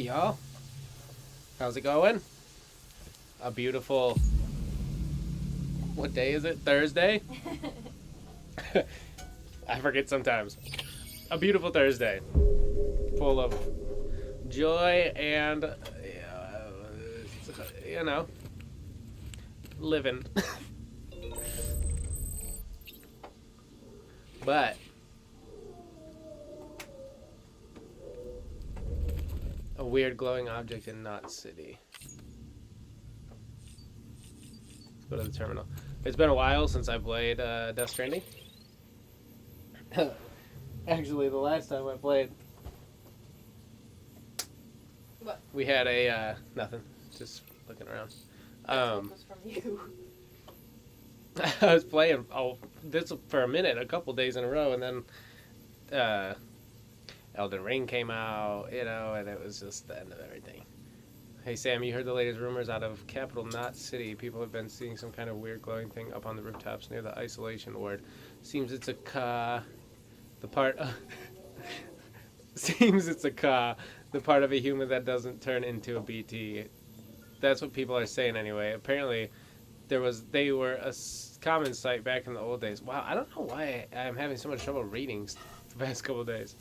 Hey y'all, how's it going? A beautiful, what day is it? Thursday? I forget sometimes. A beautiful Thursday, full of joy and, you know, living. But a weird glowing object in Knot City. Let's go to the terminal. It's been a while since I played Death Stranding. Actually, the last time I played, What? we had a nothing. Just looking around. Was from you. I was playing this for a minute, a couple days in a row, and then Elden Ring came out, you know, and it was just the end of everything. Hey Sam, you heard the latest rumors out of capital Knot City? People have been seeing some kind of weird glowing thing up on the rooftops near the isolation ward. Seems it's a the part of a human that doesn't turn into a BT. That's what people are saying anyway. Apparently, they were a common sight back in the old days. Wow, I don't know why I'm having so much trouble reading the past couple of days.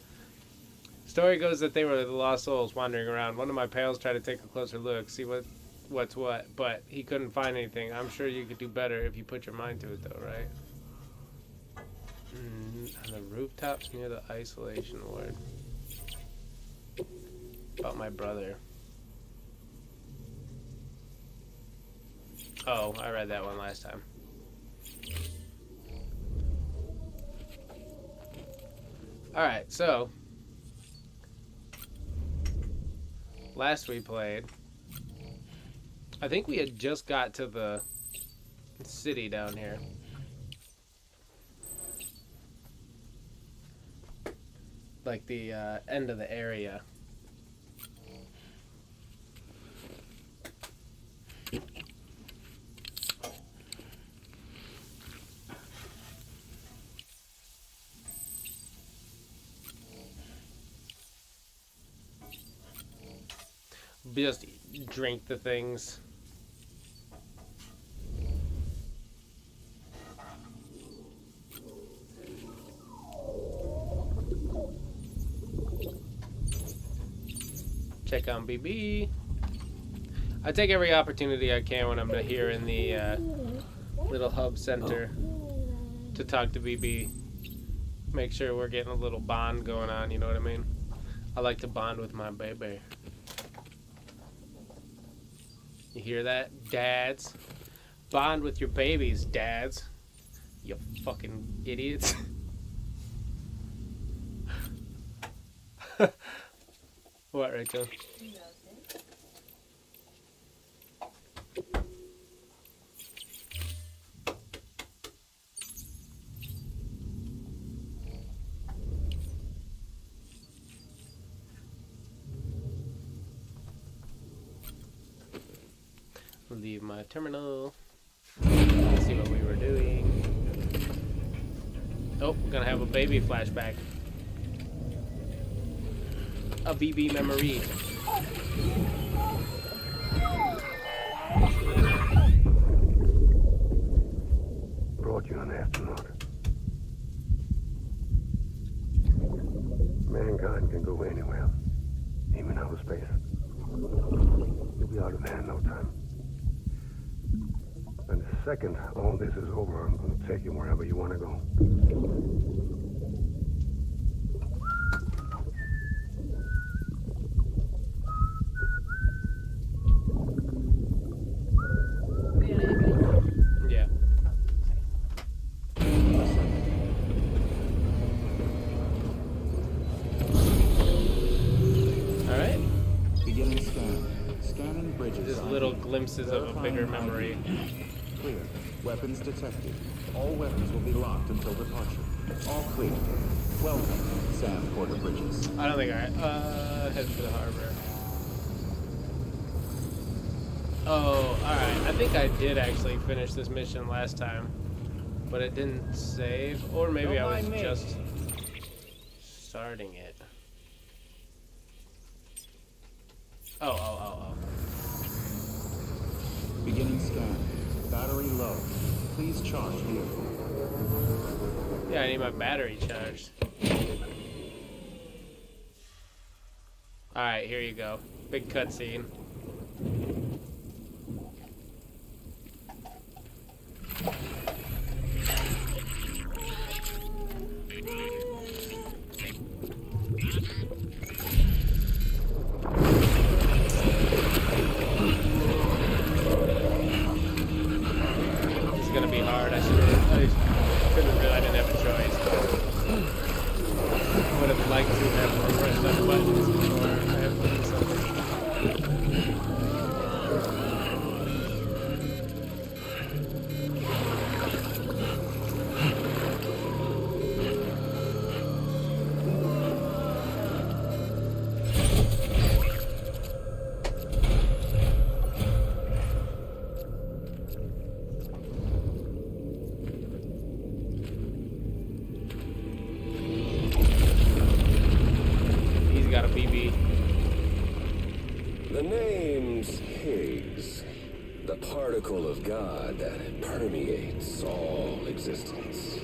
Story goes that they were the lost souls wandering around. One of my pals tried to take a closer look, see what's what, but he couldn't find anything. I'm sure you could do better if you put your mind to it, though, right? On the rooftops near the isolation ward. About my brother. Oh, I read that one last time. Alright, so last we played, I think we had just got to the city down here. Like the end of the area. Just drink the things. Check on BB. I take every opportunity I can when I'm here in the little hub center to talk to BB. Make sure we're getting a little bond going on, you know what I mean? I like to bond with my baby. You hear that, dads? Bond with your babies, dads. You fucking idiots. What, Rachel? Leave my terminal. Let's see what we were doing. Oh, we're gonna have a baby flashback. A BB memory. Brought you an astronaut. Mankind can go anywhere, even outer space. You'll be out of there in no time. And the second all this is over, I'm going to take you wherever you want to go. Yeah. Alright. Beginning scan. Scanning bridges. Just little glimpses of a bigger memory. Clear. Weapons detected. All weapons will be locked until departure. All clear. Welcome, Sam Porter Bridges. I don't think I head for the harbor. Oh, alright. I think I did actually finish this mission last time, but it didn't save. Or maybe I was just starting it. Oh. Beginning scan. Battery low. Please charge vehicle. Yeah, I need my battery charged. Alright, here you go. Big cutscene. This is gonna be hard. I couldn't really, I didn't have a choice. I would have liked to have pressed that buttons before I have to do something. He's got a BB. The name's Higgs, the particle of God that permeates all existence.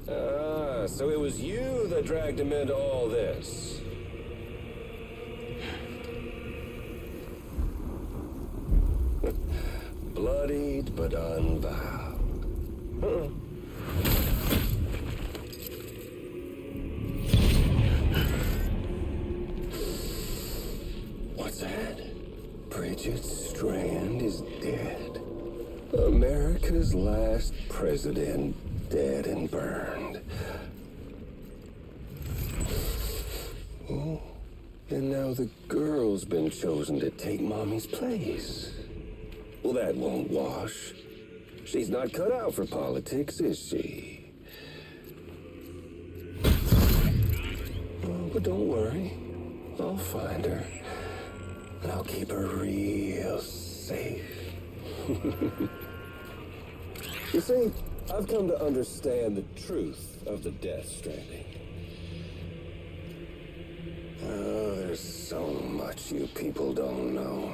Ah, so it was you that dragged him into all this. Bloodied but unvowed. Huh. What's that? Bridget Strand is dead. America's last president dead and burned. Oh, and now the girl's been chosen to take Mommy's place. Well, that won't wash. She's not cut out for politics, is she? Oh, but don't worry. I'll find her. And I'll keep her real safe. You see, I've come to understand the truth of the Death Stranding. Oh, there's so much you people don't know.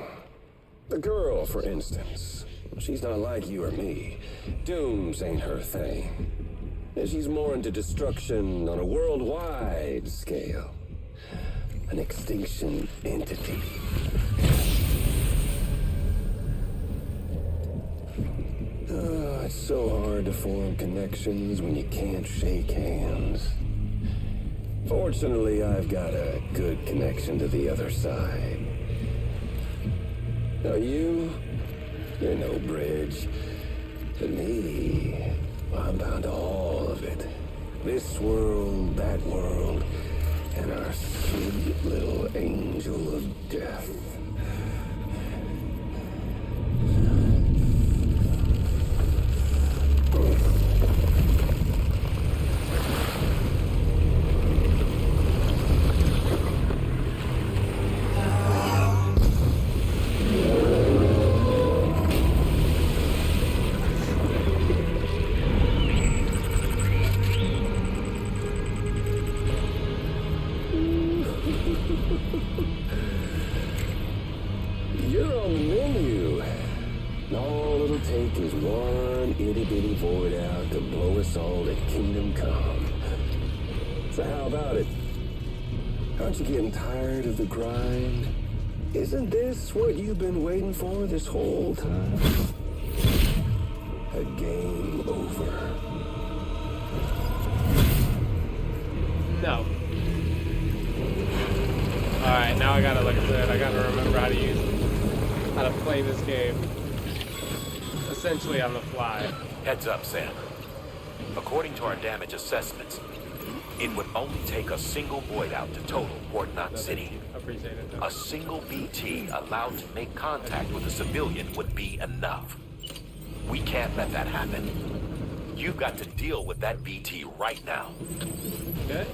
The girl, for instance, she's not like you or me. Dooms ain't her thing. And she's more into destruction on a worldwide scale. An extinction entity. Oh, it's so hard to form connections when you can't shake hands. Fortunately, I've got a good connection to the other side. Now you're no bridge. To me, I'm bound to all of it. This world, that world, and our sweet little angel of death. You're on the menu. All it'll take is one itty-bitty void out to blow us all to kingdom come. So how about it? Aren't you getting tired of the grind? Isn't this what you've been waiting for this whole time? A game over. No. Alright, now I gotta look at it. I gotta remember how to play this game. Essentially on the fly. Heads up, Sam. According to our damage assessments, it would only take a single void out to total Port Knot City. Appreciate it. A single BT allowed to make contact with a civilian would be enough. We can't let that happen. You've got to deal with that BT right now. Okay.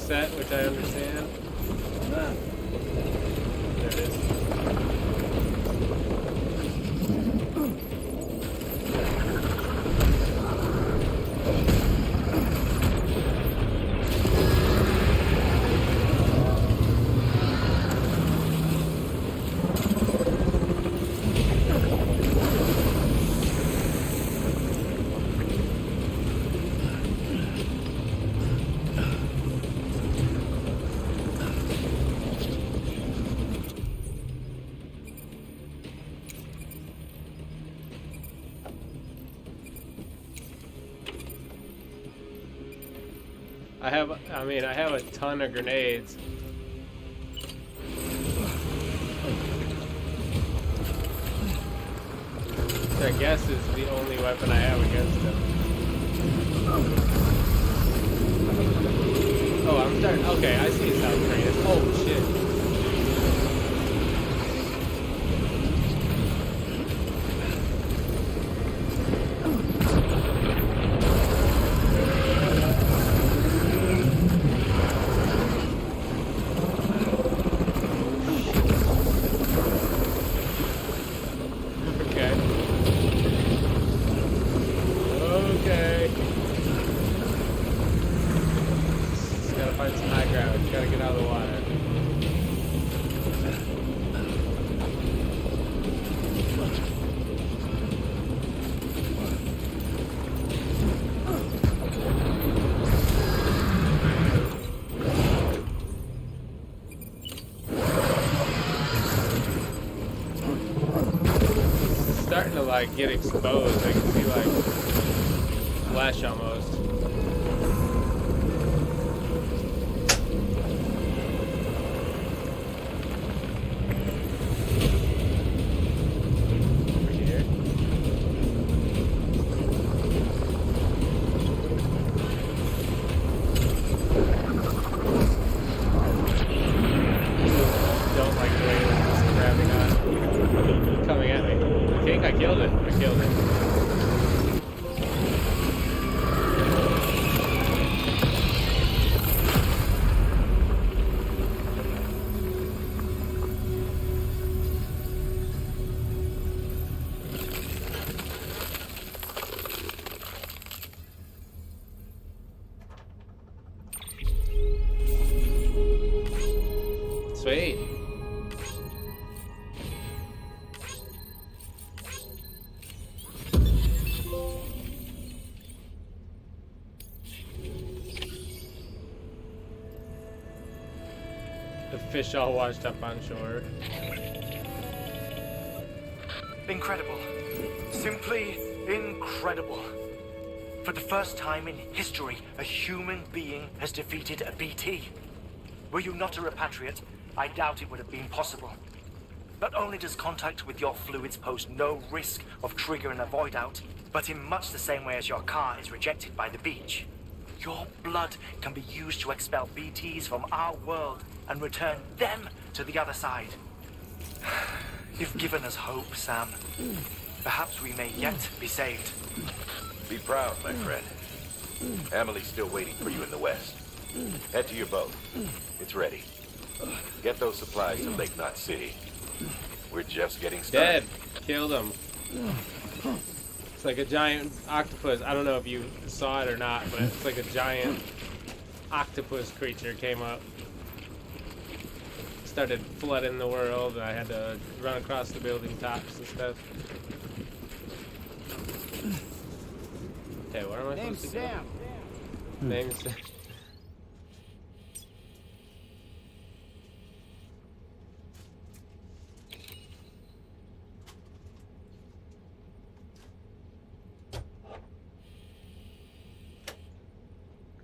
reset, which I understand. There it is. I have a ton of grenades. Which I guess is the only weapon I have against him. Oh, I'm starting. Okay, I see South Korea. Oh shit. Starting to like get exposed. I can see like flesh almost. Over here. Don't like the way this is grabbing on. Coming at me. I think I killed it. I killed it. Sweet. The fish all washed up on shore. Incredible. Simply incredible. For the first time in history, a human being has defeated a BT. Were you not a repatriate, I doubt it would have been possible. Not only does contact with your fluids pose no risk of triggering a void out, but in much the same way as your car is rejected by the beach, your blood can be used to expel BTs from our world and return them to the other side. You've given us hope, Sam. Perhaps we may yet be saved. Be proud, my friend. Emily's still waiting for you in the west. Head to your boat. It's ready. Get those supplies to Lake Knot City. We're just getting started. Dead. Killed him. It's like a giant octopus. I don't know if you saw it or not, but it's like a giant octopus creature came up. Started flooding the world, and I had to run across the building tops and stuff. Okay, where am I supposed to go? Name's Sam.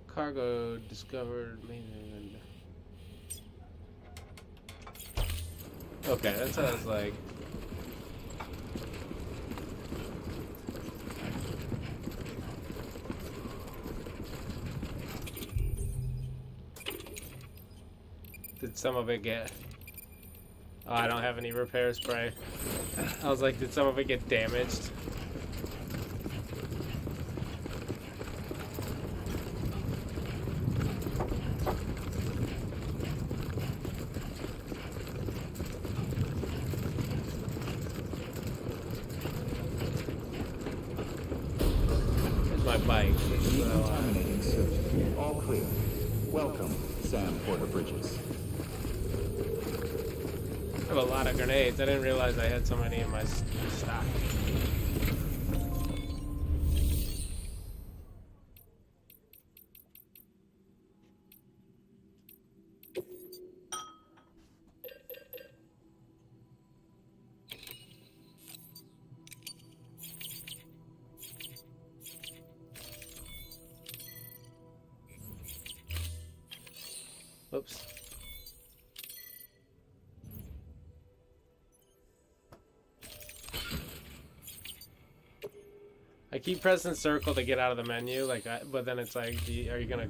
Cargo discovered mainland. Okay, that sounds like. Did some of it get... Oh, I don't have any repair spray. I was like, did some of it get damaged? bike, which is what I want. Decontaminating suit. All clear. Welcome, Sam Porter Bridges. I have a lot of grenades. I didn't realize I had so many in my stock. Oops. I keep pressing circle to get out of the menu, but then it's like, are you gonna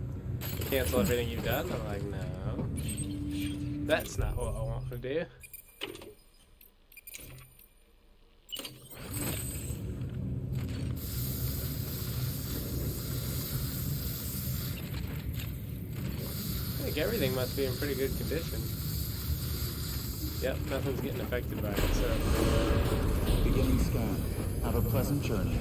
cancel everything you've done? I'm like, no. That's not what I want to do. I think everything must be in pretty good condition. Yep, nothing's getting affected by it, so. Beginning scan. Have a pleasant journey.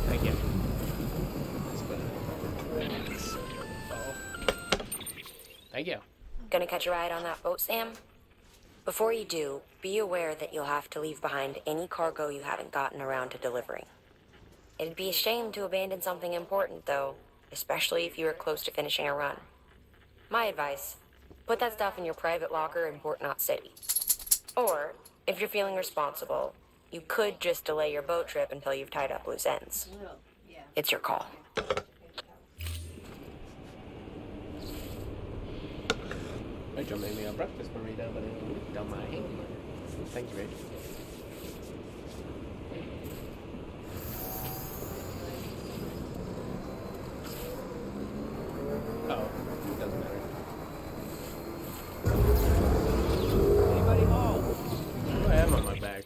Thank you. Thank you. Gonna catch a ride on that boat, Sam? Before you do, be aware that you'll have to leave behind any cargo you haven't gotten around to delivering. It'd be a shame to abandon something important, though, especially if you are close to finishing a run. My advice, put that stuff in your private locker in Port Knot City. Or, if you're feeling responsible, you could just delay your boat trip until you've tied up loose ends. It's your call. Rachel made me a breakfast burrito, but it don't mind. Thank you, Rachel. Oh, it doesn't matter. Anybody home? I am on my back.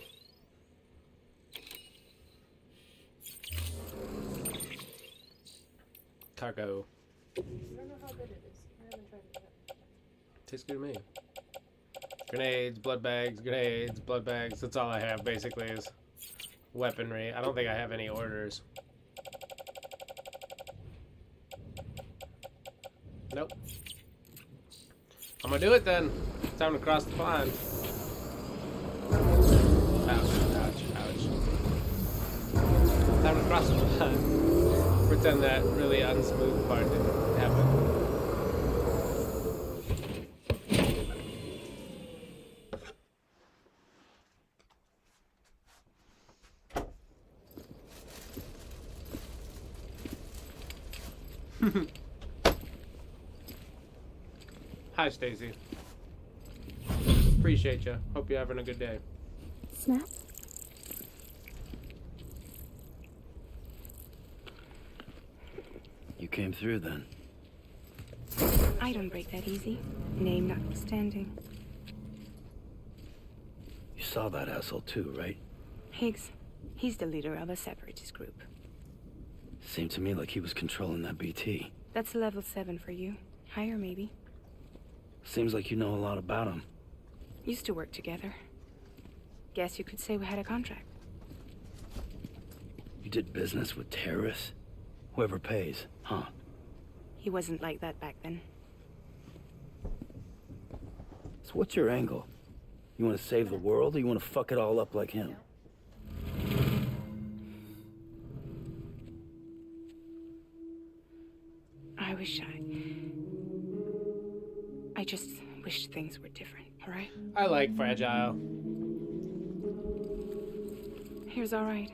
Cargo. I don't know how good it is. I haven't tried it yet. Tastes good to me. Grenades, blood bags. That's all I have, basically, is weaponry. I don't think I have any orders. Nope. I'm gonna do it then. Time to cross the pond. Ouch, ouch, ouch. Time to cross the pond. Pretend that really unsmooth part didn't happen. Hi, Stacy. Appreciate you. Hope you're having a good day. Snap? You came through then. I don't break that easy. Name notwithstanding. You saw that asshole too, right? Higgs. He's the leader of a separatist group. Seemed to me like he was controlling that BT. That's level 7 for you. Higher, maybe. Seems like you know a lot about him. Used to work together. Guess you could say we had a contract. You did business with terrorists? Whoever pays, huh? He wasn't like that back then. So what's your angle? You want to save the world, or you want to fuck it all up like him? I just wished things were different, all right? I like Fragile. Here's all right.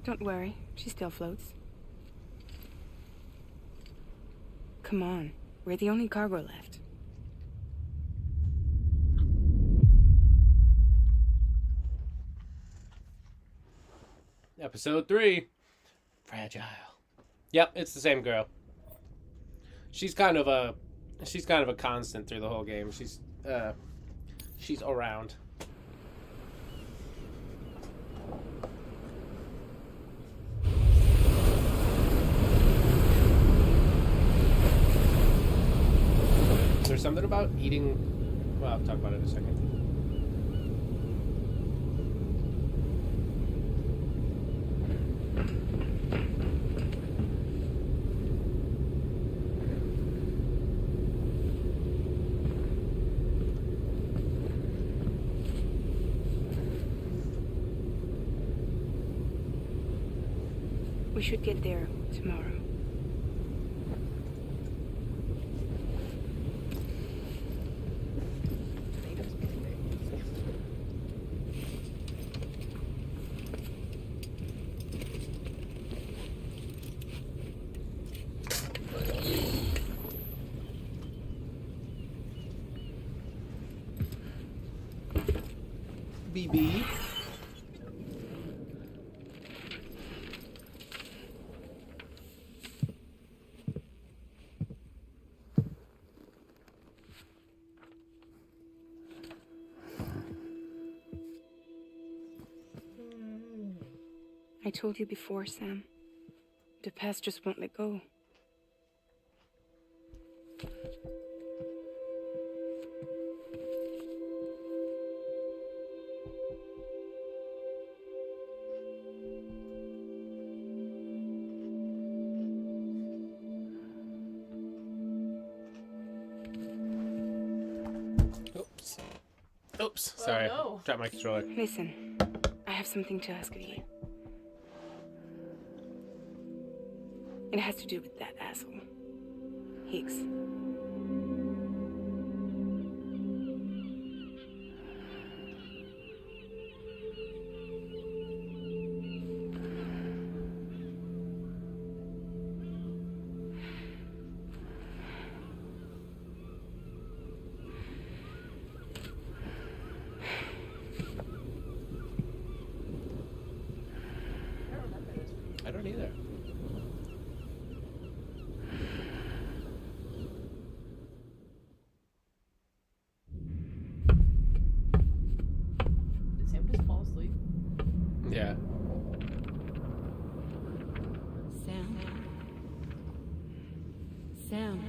Don't worry, she still floats. Come on, we're the only cargo left. Episode 3. Fragile. Yep, it's the same girl. She's kind of a constant through the whole game. She's around. There's something about eating. Well, I'll talk about it in a second. We should get there tomorrow. BB. I told you before, Sam. The past just won't let go. Oops. Sorry. no. Dropped my controller. Listen, I have something to ask of you. It has to do with that asshole. Higgs. I don't either. Did Sam just fall asleep? Yeah. Sam. Sam.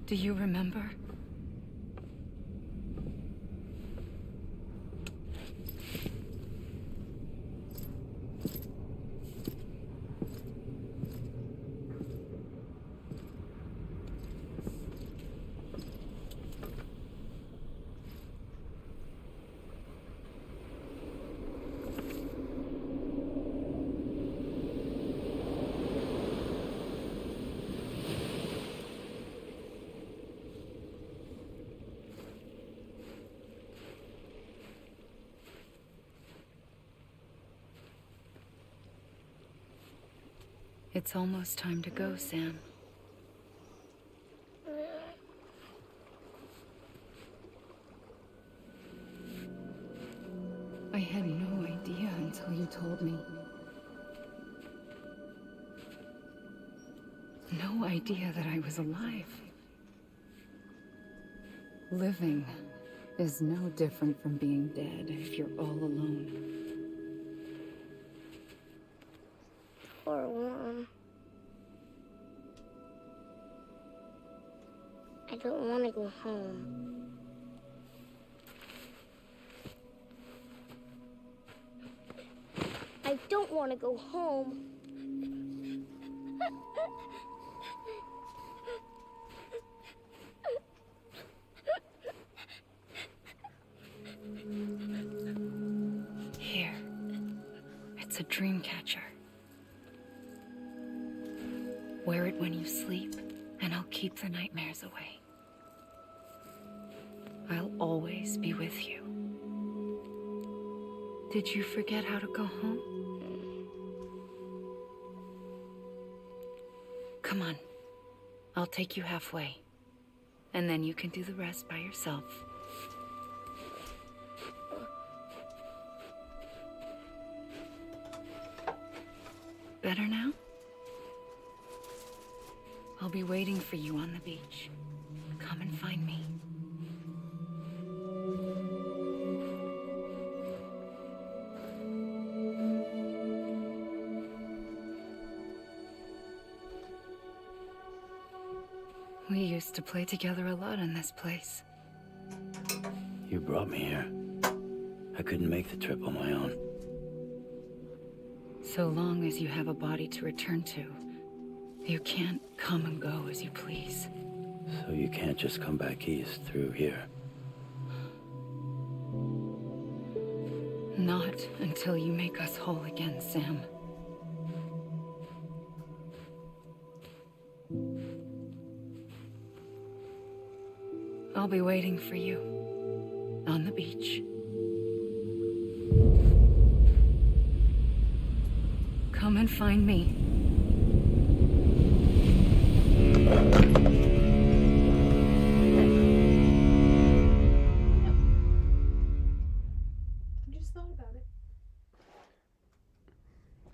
Do you remember? It's almost time to go, Sam. I had no idea until you told me. No idea that I was alive. Living is no different from being dead if you're all alone. Poor worm. I don't want to go home. I don't want to go home. Here. It's a dream catcher. Wear it when you sleep, and I'll keep the nightmares away. I'll always be with you. Did you forget how to go home? Come on. I'll take you halfway. And then you can do the rest by yourself. Better now? I'll be waiting for you on the beach. Come and find me. We used to play together a lot in this place. You brought me here. I couldn't make the trip on my own. So long as you have a body to return to, you can't come and go as you please. So you can't just come back east through here? Not until you make us whole again, Sam. I'll be waiting for you on the beach. Come and find me. I just thought about it.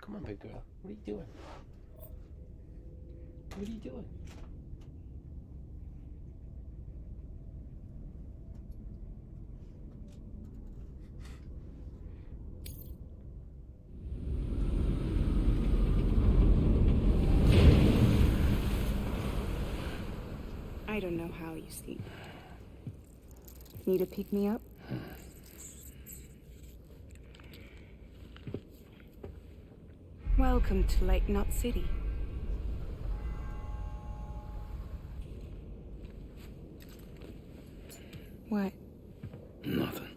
Come on, big girl. What are you doing? What are you doing? I don't know how you sleep. Need to pick me up? Welcome to Lake Knot City. What? Nothing.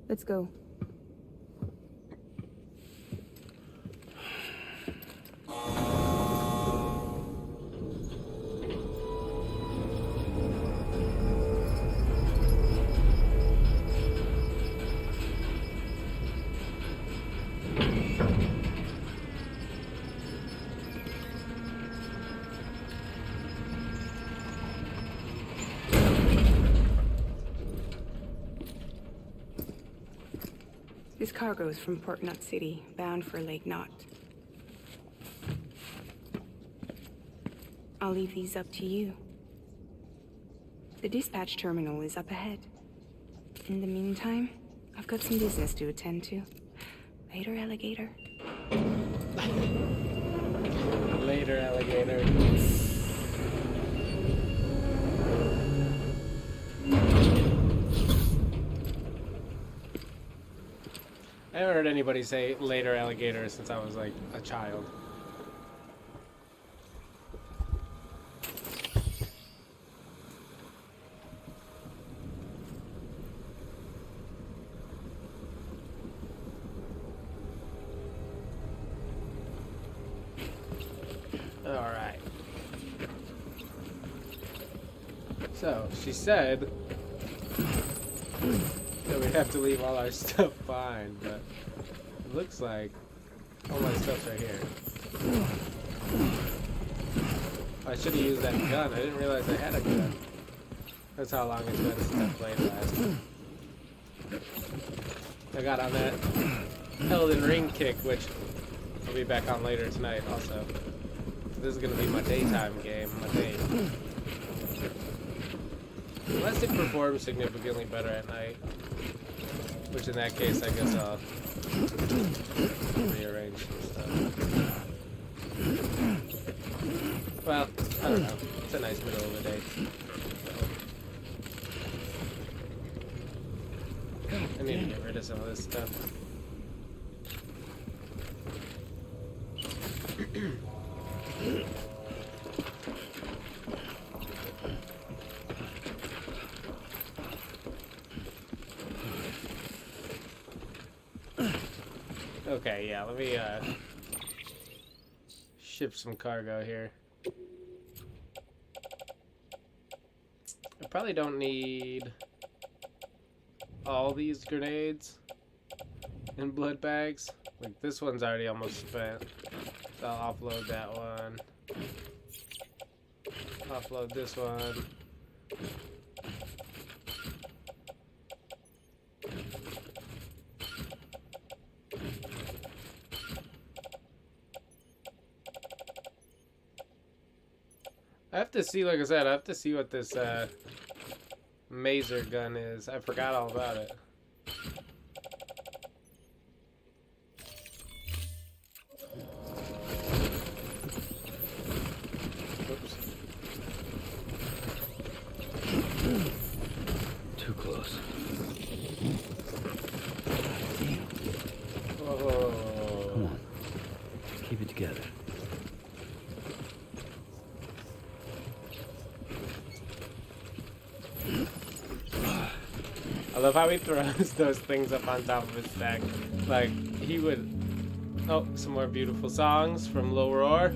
Let's go. This cargo is from Port Knot City, bound for Lake Knot. I'll leave these up to you. The dispatch terminal is up ahead. In the meantime, I've got some business to attend to. Later, alligator. Later, alligator. I haven't heard anybody say later, alligator since I was like a child. Alright. So, she said that we have to leave all our stuff behind, but it looks like all my stuff's right here. I should have used that gun. I didn't realize I had a gun. That's how long it's been since I played last. I got on that Elden Ring kick, which I'll be back on later tonight also. This is going to be my daytime game, my day. Unless it performs significantly better at night. Which in that case, I guess I'll rearrange some stuff. Well, I don't know. It's a nice middle of the day. I need to get rid of some of this stuff. Okay, yeah, let me ship some cargo here. I probably don't need all these grenades in blood bags. Like, this one's already almost spent. So I'll offload that one. Offload this one. I have to see, like I said, I have to see what this maser gun is. I forgot all about it. Too close. Whoa. Come on. Keep it together. I love how he throws those things up on top of his stack. Like, he would... Oh, some more beautiful songs from Low Roar.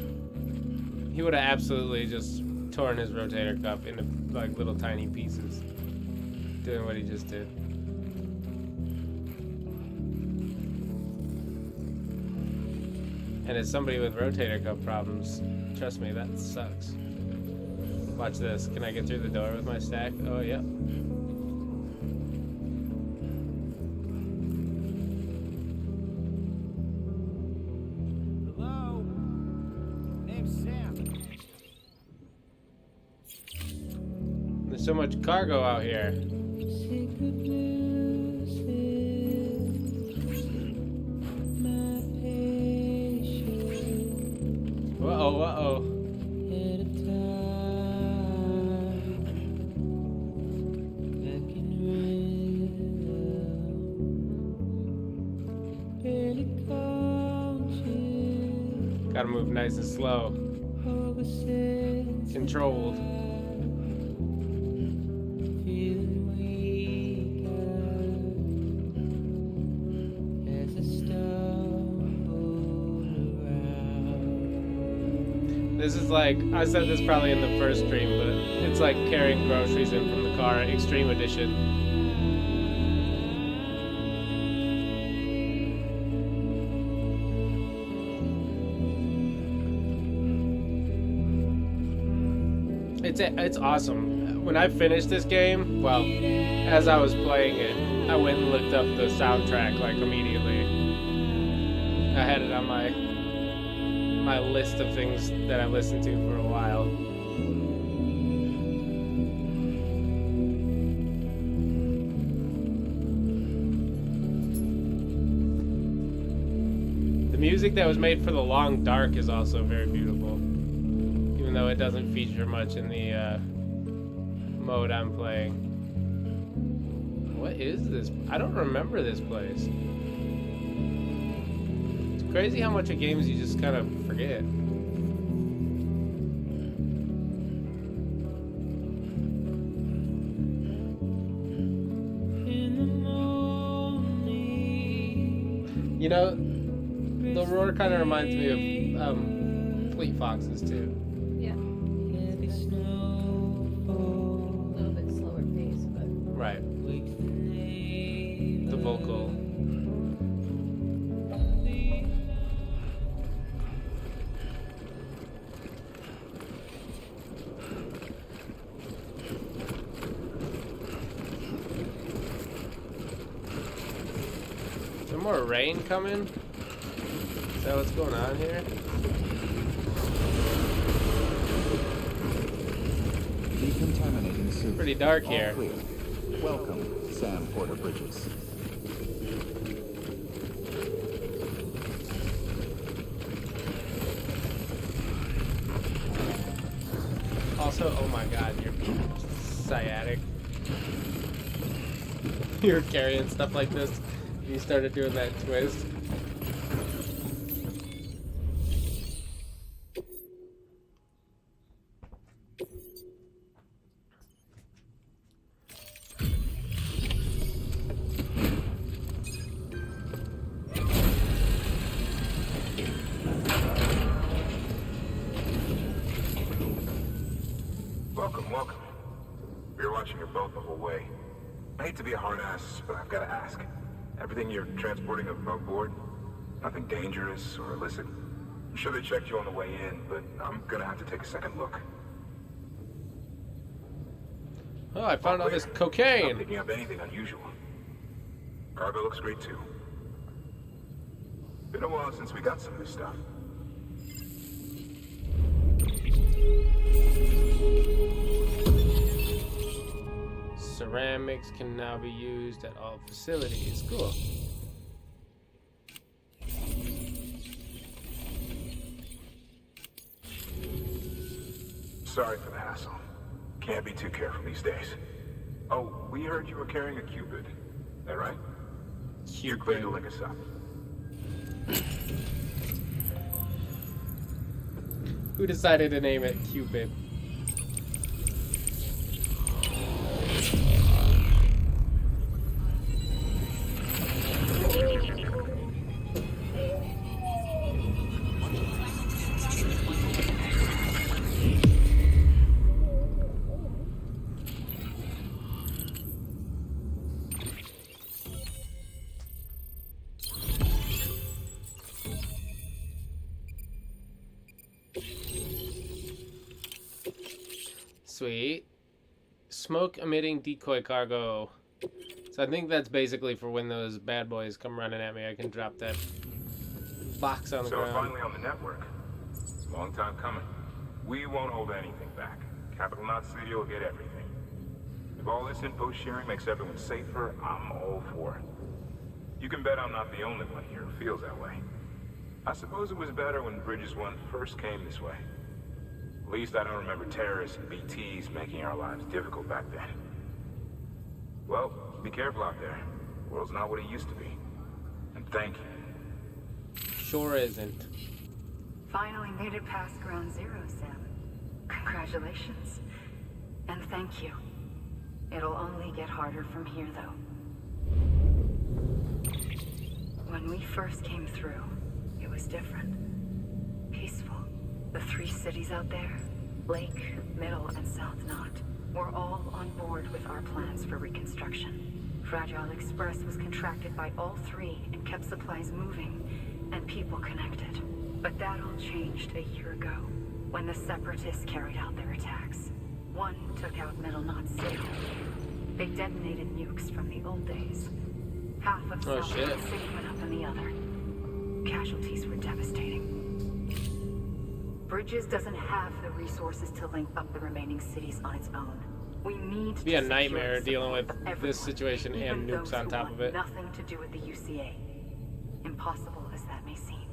He would have absolutely just torn his rotator cuff into, like, little tiny pieces. Doing what he just did. And as somebody with rotator cuff problems, trust me, that sucks. Watch this. Can I get through the door with my stack? Oh, yep. Hello? Name's Sam. There's so much cargo out here. Uh-oh, uh-oh. Gotta move nice and slow. Controlled. This is like, I said this probably in the first stream, but it's like carrying groceries in from the car, Extreme Edition. It's awesome. When I finished this game, well, as I was playing it, I went and looked up the soundtrack like immediately. I had it on my list of things that I listened to for a while. The music that was made for The Long Dark is also very beautiful. Even though it doesn't feature much in the mode I'm playing. What is this? I don't remember this place. It's crazy how much of games you just kind of forget. You know, the roar kind of reminds me of Fleet Foxes too. Yeah. A little bit slower pace, but... Right. The vocal. Is there more rain coming? Is that what's going on here? Decontaminating suit. Pretty dark All here. clear. Welcome, Sam Porter Bridges. Also, oh my god, you're sciatic. You were carrying stuff like this, and you started doing that twist. Welcome. We were watching your boat the whole way. I hate to be a hard ass, but I've got to ask. Everything you're transporting above board? Nothing dangerous or illicit? I'm sure they checked you on the way in, but I'm gonna have to take a second look. Oh, I found all this Not cocaine. picking up anything unusual. Cargo looks great too. Been a while since we got some of this stuff. ceramics can now be used at all facilities. Cool. Sorry for the hassle. Can't be too careful these days. Oh, we heard you were carrying a Cupid. That right? You're clear to link us up. Who decided to name it Cupid? Sweet. Smoke emitting decoy cargo. So I think that's basically for when those bad boys come running at me. I can drop that box on the ground. So finally on the network. Long time coming. We won't hold anything back. Capital Knot City will get everything. If all this info sharing makes everyone safer, I'm all for it. You can bet I'm not the only one here who feels that way. I suppose it was better when Bridges 1 first came this way. At least I don't remember terrorists and BTs making our lives difficult back then. Well, be careful out there. The world's not what it used to be. And thank you. Sure isn't. Finally made it past ground zero, Sam. Congratulations. And thank you. It'll only get harder from here, though. When we first came through, it was different. Peaceful. The 3 cities out there, Lake, Middle, and South Knot, were all on board with our plans for reconstruction. Fragile Express was contracted by all 3 and kept supplies moving and people connected. But that all changed a year ago, when the Separatists carried out their attacks. One took out Middle Knot City. They detonated nukes from the old days. Half of South Knot City went up in the other. Casualties were devastating. Bridges doesn't have the resources to link up the remaining cities on its own. We need to be a nightmare dealing with this situation and nukes on top of it. Nothing to do with the UCA. Impossible as that may seem.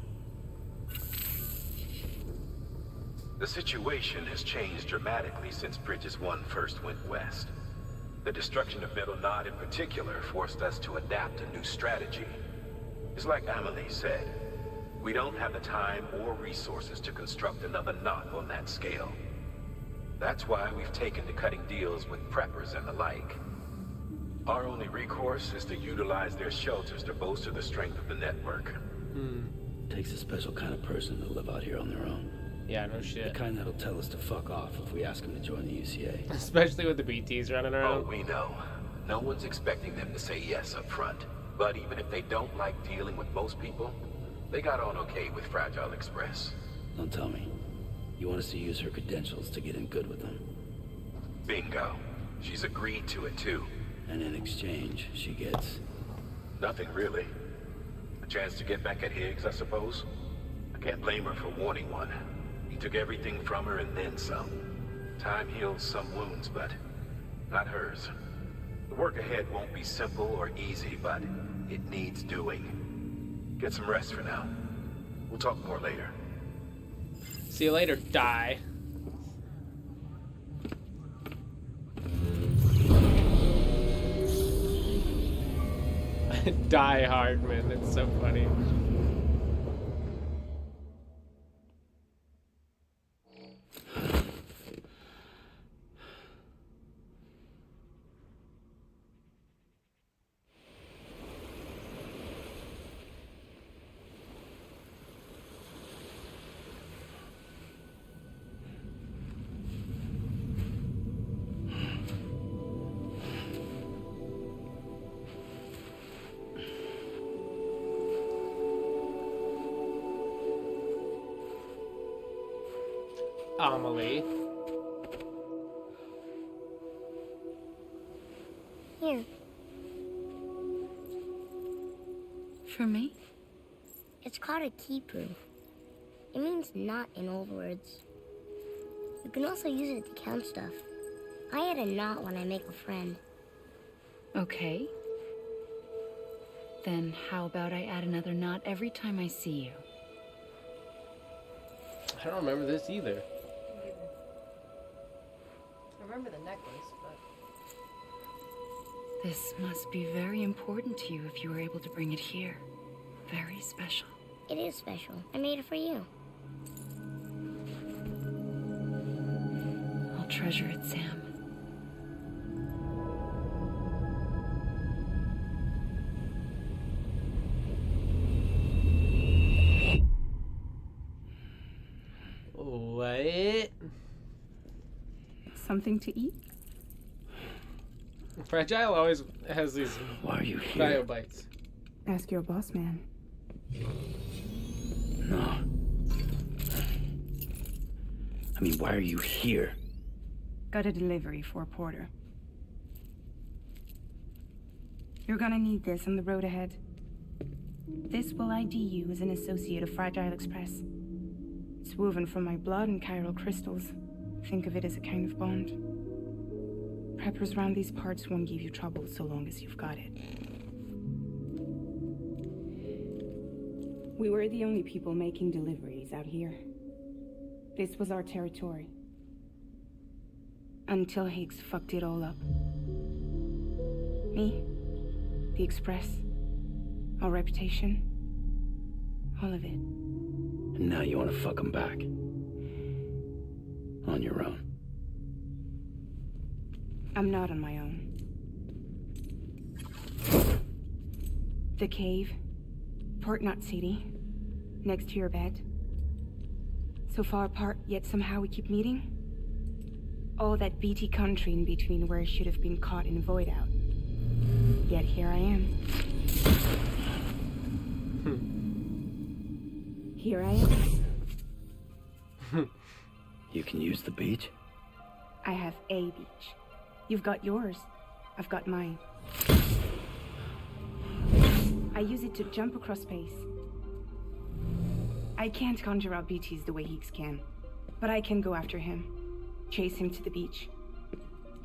The situation has changed dramatically since Bridges 1 first went west. The destruction of Middle Knot in particular forced us to adapt a new strategy. It's like Amelie said, we don't have the time or resources to construct another knot on that scale. That's why we've taken to cutting deals with preppers and the like. Our only recourse is to utilize their shelters to bolster the strength of the network. Takes a special kind of person to live out here on their own. Yeah, no shit. The kind that'll tell us to fuck off if we ask them to join the UCA. Especially with the BTs running around. Oh, we know. No one's expecting them to say yes up front. But even if they don't like dealing with most people, they got on okay with Fragile Express. Don't tell me. You want us to use her credentials to get in good with them? Bingo. She's agreed to it too. And in exchange, she gets... Nothing really. A chance to get back at Higgs, I suppose. I can't blame her for wanting one. He took everything from her and then some. Time heals some wounds, but not hers. The work ahead won't be simple or easy, but it needs doing. Get some rest for now. We'll talk more later. See you later, die. Die hard, man. It's so funny. Amelie. Here. For me? It's called a keeper. It means knot in old words. You can also use it to count stuff. I add a knot when I make a friend. Okay. Then how about I add another knot every time I see you? I don't remember this either. I remember the necklace, but... This must be very important to you if you were able to bring it here. Very special. It is special. I made it for you. I'll treasure it, Sam. What? Something to eat? Fragile always has these Why are you here? bio bites. Ask your boss man. No. I mean, why are you here? Got a delivery for Porter. You're gonna need this on the road ahead. This will ID you as an associate of Fragile Express. It's woven from my blood and chiral crystals. Think of it as a kind of bond. Preppers around these parts won't give you trouble so long as you've got it. We were the only people making deliveries out here. This was our territory. Until Higgs fucked it all up. Me, the Express, our reputation, all of it. And now you want to fuck them back. On your own. I'm not on my own. The cave, Port Knot City, next to your bed. So far apart, yet somehow we keep meeting. All that BT country in between where I should have been caught in void out. Yet here I am. Here I am. You can use the beach? I have a beach. You've got yours. I've got mine. I use it to jump across space. I can't conjure out BTs the way Higgs can, but I can go after him, chase him to the beach.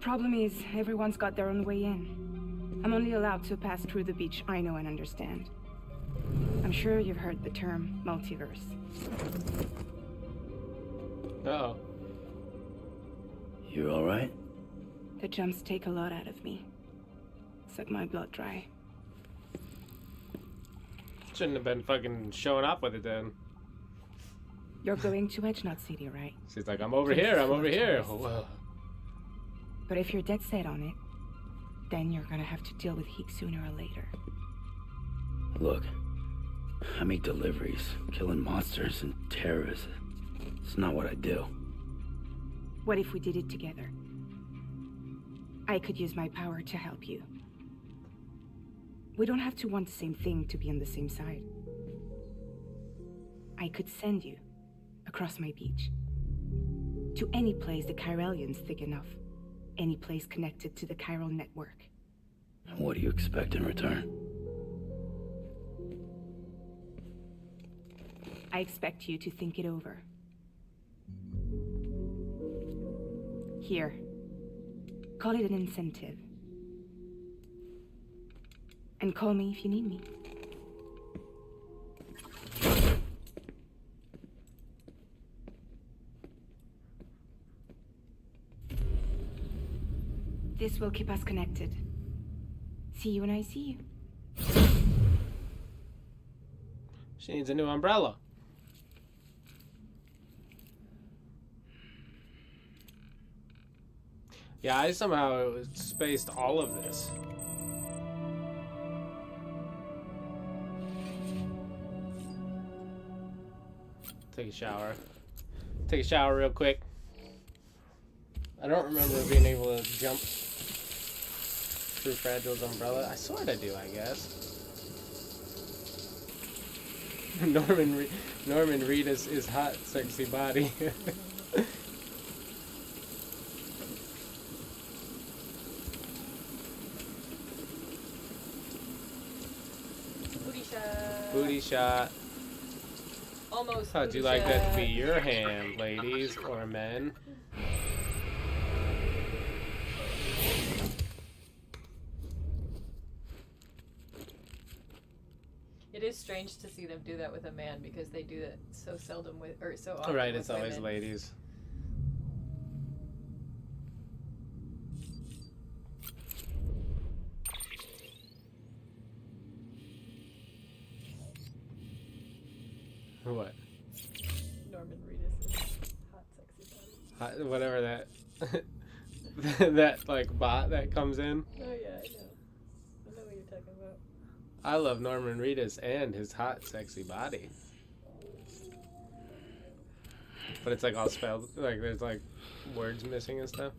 Problem is, everyone's got their own way in. I'm only allowed to pass through the beach I know and understand. I'm sure you've heard the term multiverse. Uh-oh. You alright? The jumps take a lot out of me. Suck my blood dry. Shouldn't have been fucking showing up with it then. You're going to Edge Knot City, right? She's like, I'm over here, I'm over here. Whoa. But if you're dead set on it, then you're gonna have to deal with Higgs sooner or later. Look, I make deliveries, killing monsters and terrorists. It's not what I do. What if we did it together? I could use my power to help you. We don't have to want the same thing to be on the same side. I could send you across my beach. To any place the Chiralian's thick enough. Any place connected to the chiral network. What do you expect in return? I expect you to think it over. Here. Call it an incentive. And call me if you need me. This will keep us connected. See you when I see you. She needs a new umbrella. Yeah, I somehow spaced all of this. Take a shower. Take a shower real quick. I don't remember being able to jump through Fragile's umbrella. I sort of do, I guess. Norman Reed is hot, sexy body. Booty shot. Booty shot. Almost. How'd you booty like that to shot. be your hand, ladies or men? is strange to see them do that with a man because they do that so seldom with, or so often. Right, with it's always women. ladies. What? Norman Reedus' hot, sexy body. Whatever that that like bot that comes in. Oh yeah, I know. I know what you're talking about. I love Norman Reedus and his hot, sexy body. But it's like all spelled, like there's like words missing and stuff.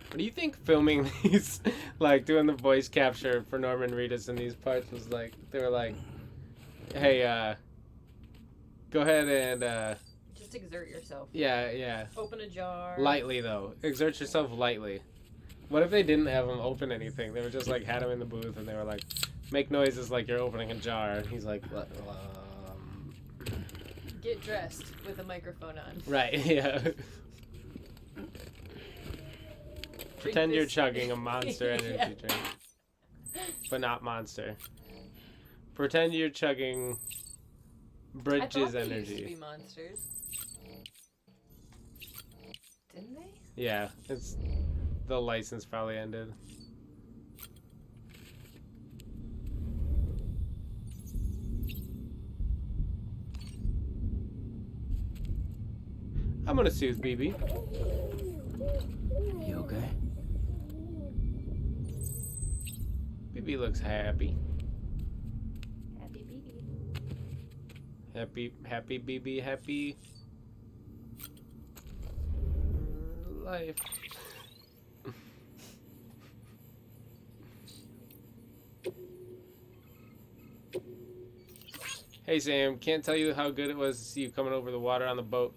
What do you think filming these, like doing the voice capture for Norman Reedus in these parts was like? They were like, hey, go ahead and, Just exert yourself. yeah. Open a jar. Lightly, though. Exert yourself lightly. What if they didn't have him open anything? They were just like, had him in the booth and they were like, make noises like you're opening a jar. And he's like, what? Get dressed with a microphone on. Right, yeah. Pretend you're this. chugging a Monster energy Yeah. drink. But not Monster. Pretend you're chugging I Bridges thought they used to energy. be monsters. Didn't they? Yeah, it's the license probably ended. I'm gonna soothe BB. You okay? BB looks happy. Happy baby. Happy BB, happy life. Hey Sam, can't tell you how good it was to see you coming over the water on the boat.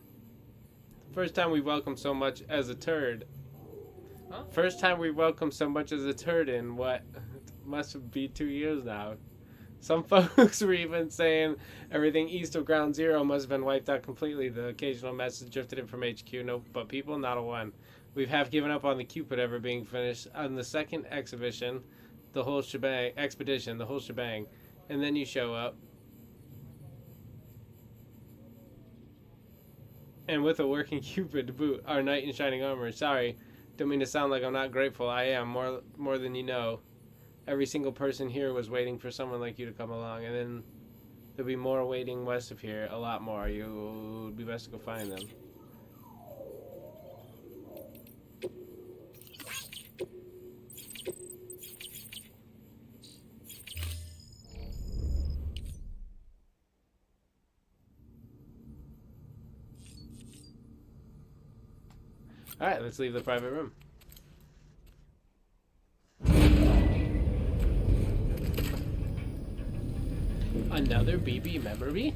First time we welcomed so much as a turd. Huh? First time we welcomed so much as a turd in what? Must be 2 years now. Some folks were even saying everything east of Ground Zero must have been wiped out completely. The occasional message drifted in from HQ. Nope, but people, not a one. We've half given up on the Cupid ever being finished. On the second expedition, the whole shebang. And then you show up. And with a working Cupid to boot, our knight in shining armor. Sorry, don't mean to sound like I'm not grateful. I am, more than you know. Every single person here was waiting for someone like you to come along, and then there'll be more waiting west of here, a lot more. You would be best to go find them. Alright, let's leave the private room. Another BB memory?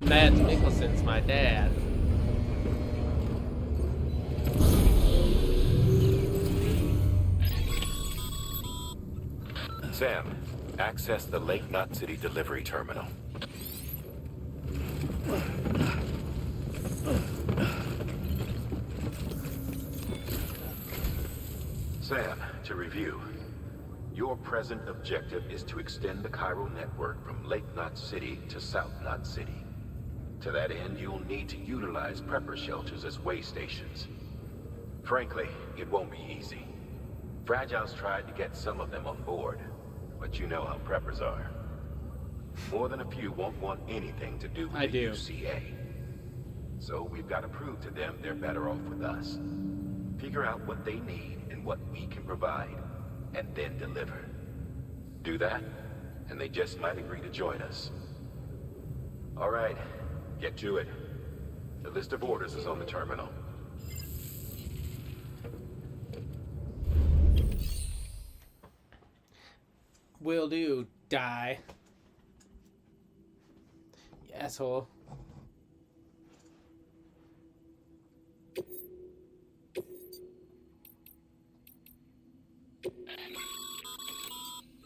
Matt Mikkelsen's my dad. Sam, access the Lake Knot City delivery terminal. Sam, to review. Your present objective is to extend the chiral network from Lake Knot City to South Knot City. To that end, you'll need to utilize prepper shelters as way stations. Frankly, it won't be easy. Fragile's tried to get some of them on board, but you know how preppers are. More than a few won't want anything to do with the UCA. So we've got to prove to them they're better off with us. Figure out what they need and what we can provide, and then deliver. Do that, and they just might agree to join us. All right, get to it. The list of orders is on the terminal. Will do. Die. You asshole.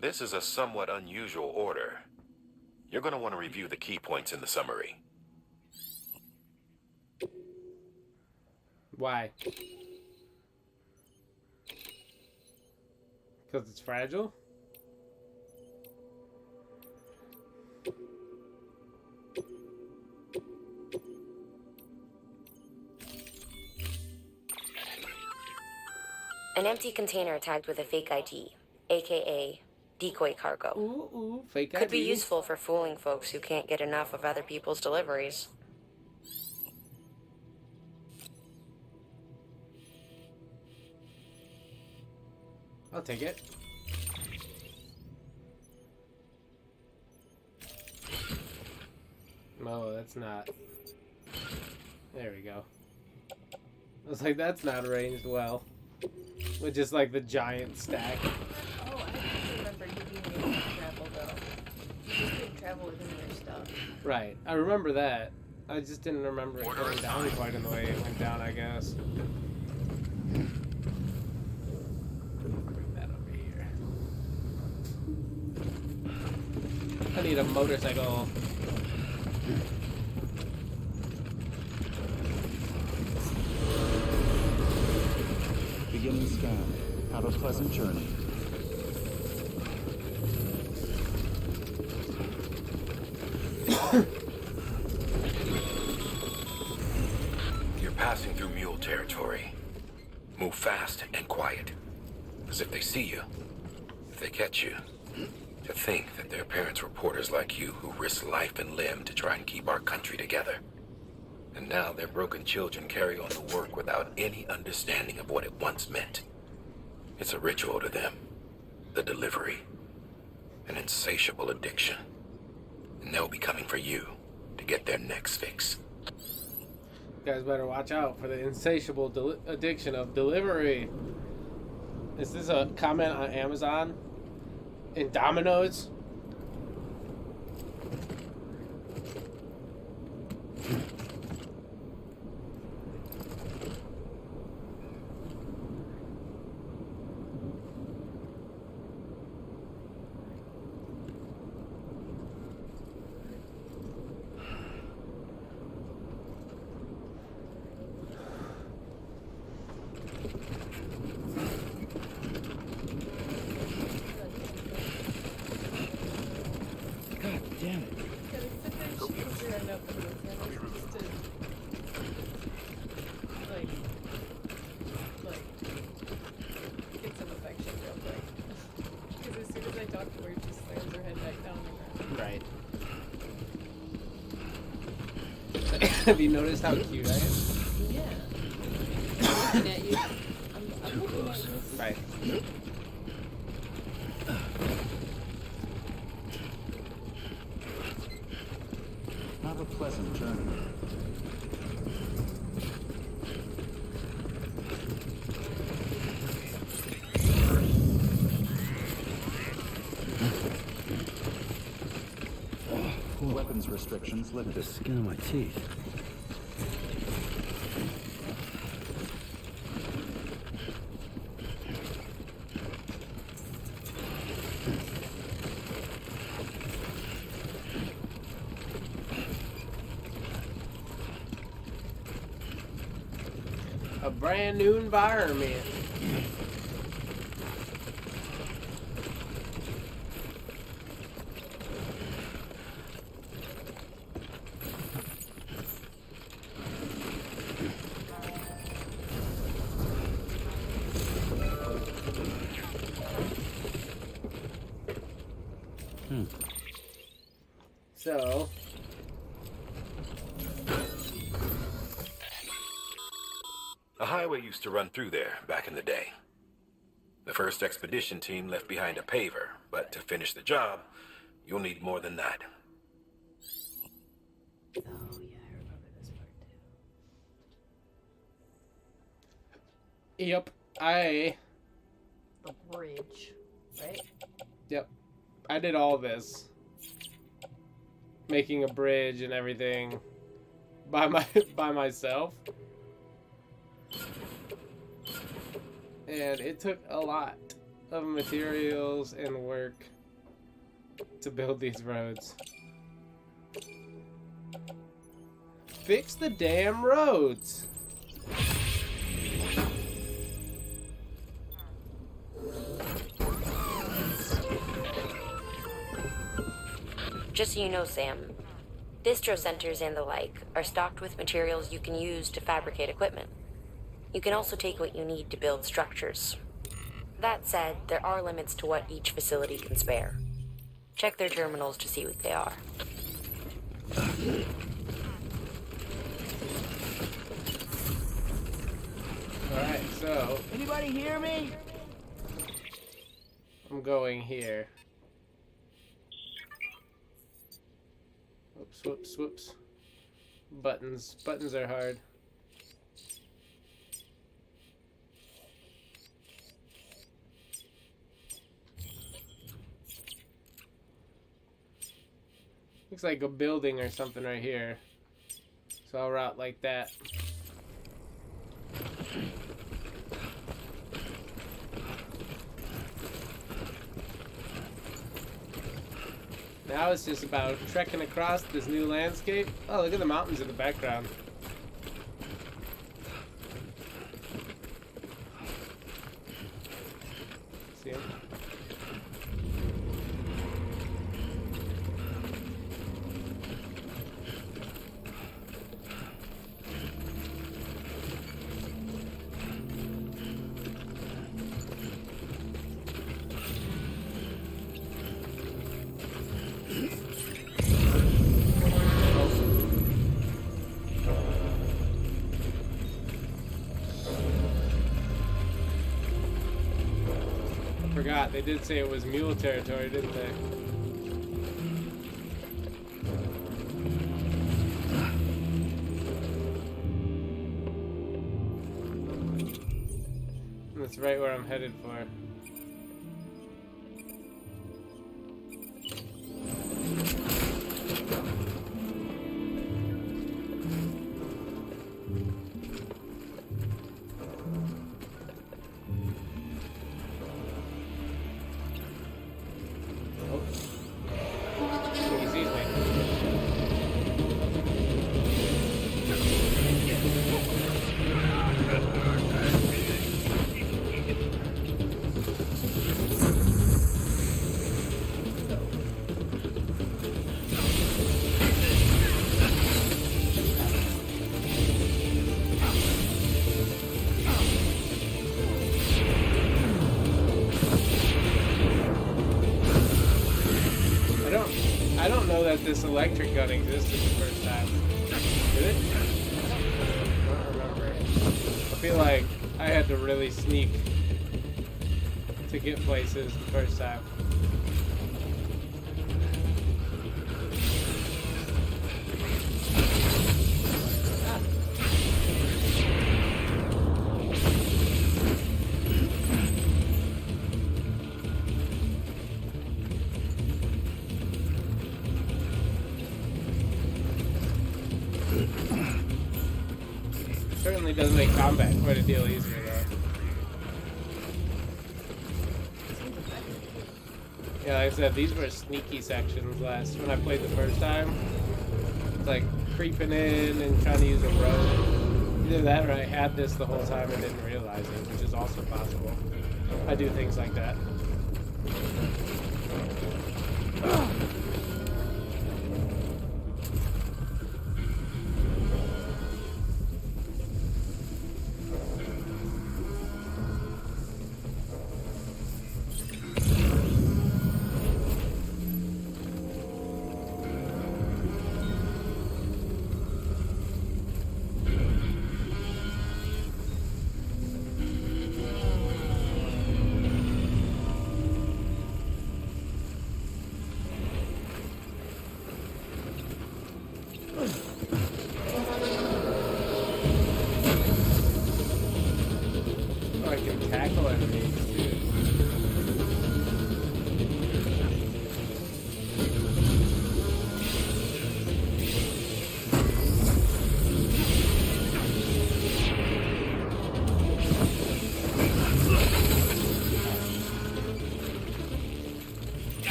This is a somewhat unusual order. You're going to want to review the key points in the summary. Why? Because it's fragile? An empty container tagged with a fake ID, aka decoy cargo. Ooh, fake Could be ID. useful for fooling folks who can't get enough of other people's deliveries. I'll take it. No, that's not. There we go. I was like, that's not arranged well. With just like the giant stack. Oh, I do remember you being able to travel though. You just couldn't travel within their stuff. Right. I remember that. I just didn't remember it going down quite in the way it went down, I guess. Bring that over here. I need a motorcycle. Beginning scan. Have a pleasant journey. You're passing through mule territory. Move fast and quiet. Because if they see you, if they catch you, to think that their parents were porters like you who risked life and limb to try and keep our country together. And now their broken children carry on the work without any understanding of what it once meant. It's a ritual to them. The delivery. An insatiable addiction. And they'll be coming for you to get their next fix. You guys better watch out for the insatiable addiction of delivery. Is this a comment on Amazon? In Domino's? Have you noticed how cute I am? Yeah. I'm looking at you. I'm looking at you. Right. Have a pleasant journey. Weapons restrictions lifted. The skin of my teeth. A brand new environment. So, A highway used to run through there back in the day. The first expedition team left behind a paver, but to finish the job, you'll need more than that. Oh yeah, I remember this part too. yep, The bridge, right? Yep. I did all this. Making a bridge and everything by myself. And it took a lot of materials and work to build these roads. Fix the damn roads. Just so you know, Sam, distro centers and the like are stocked with materials you can use to fabricate equipment. You can also take what you need to build structures. That said, there are limits to what each facility can spare. Check their terminals to see what they are. Alright, so Anybody hear me? I'm going here. Whoops, whoops, whoops. Buttons. Buttons are hard. Looks like a building or something right here. So I'll route like that. Now it's just about trekking across this new landscape. Oh, look at the mountains in the background. See them? Forgot, they did say it was mule territory, didn't they? That's right where I'm headed for. I don't know that this electric gun existed the first time. Did it? I don't remember. I feel like I had to really sneak to get places the first time. Certainly does make combat quite a deal easier though. Yeah, like I said, these were sneaky sections last when I played the first time. It's like creeping in and trying to use a road. Either that or I had this the whole time and didn't realize it, which is also possible. I do things like that.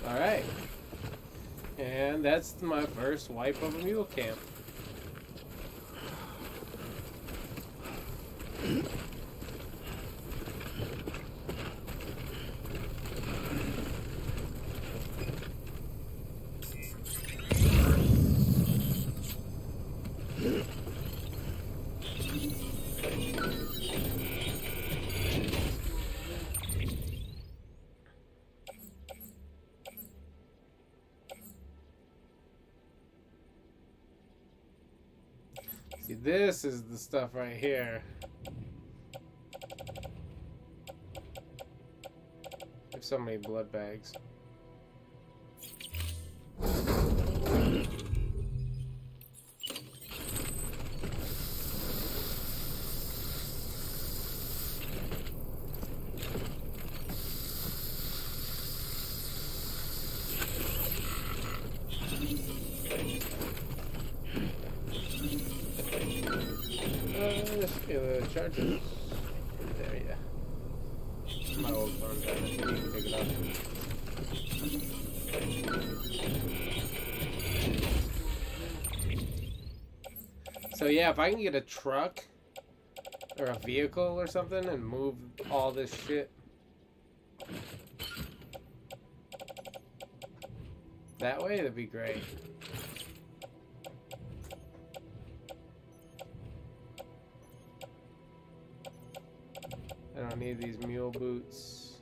Alright. And that's my first wipe of a mule camp. See, this is the stuff right here. There's so many blood bags. Charger. There, yeah. My old phone died. I think you can take it off. So yeah, if I can get a truck or a vehicle or something and move all this shit that way, that'd be great. I don't need these mule boots.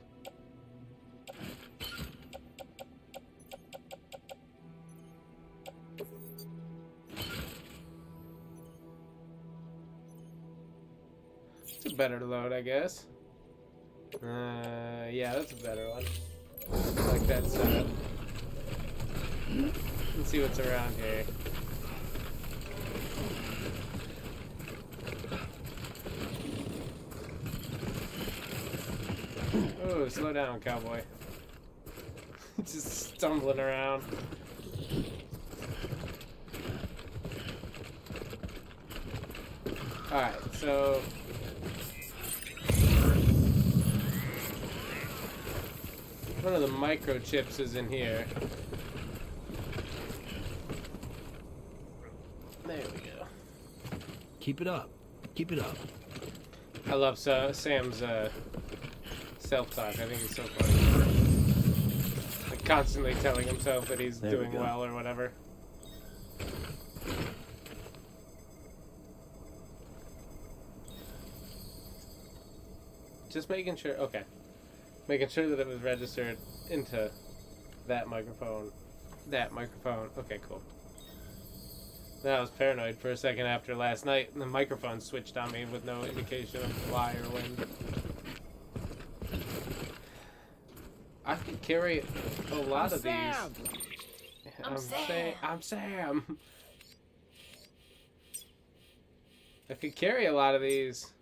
It's a better load, I guess. Yeah, that's a better one. I like that setup. Let's see what's around here. Oh, slow down, cowboy. Just stumbling around. Alright, so... one of the microchips is in here. There we go. Keep it up. Keep it up. I love Sam's self-talk. I think it's so funny. Like constantly telling himself that he's doing well or whatever. Just making sure, okay. Making sure that it was registered into that microphone. That microphone. Okay, cool. Then I was paranoid for a second after last night, and the microphone switched on me with no indication of why or when. I could carry a lot of Sam. these. I'm Sam. I could carry a lot of these.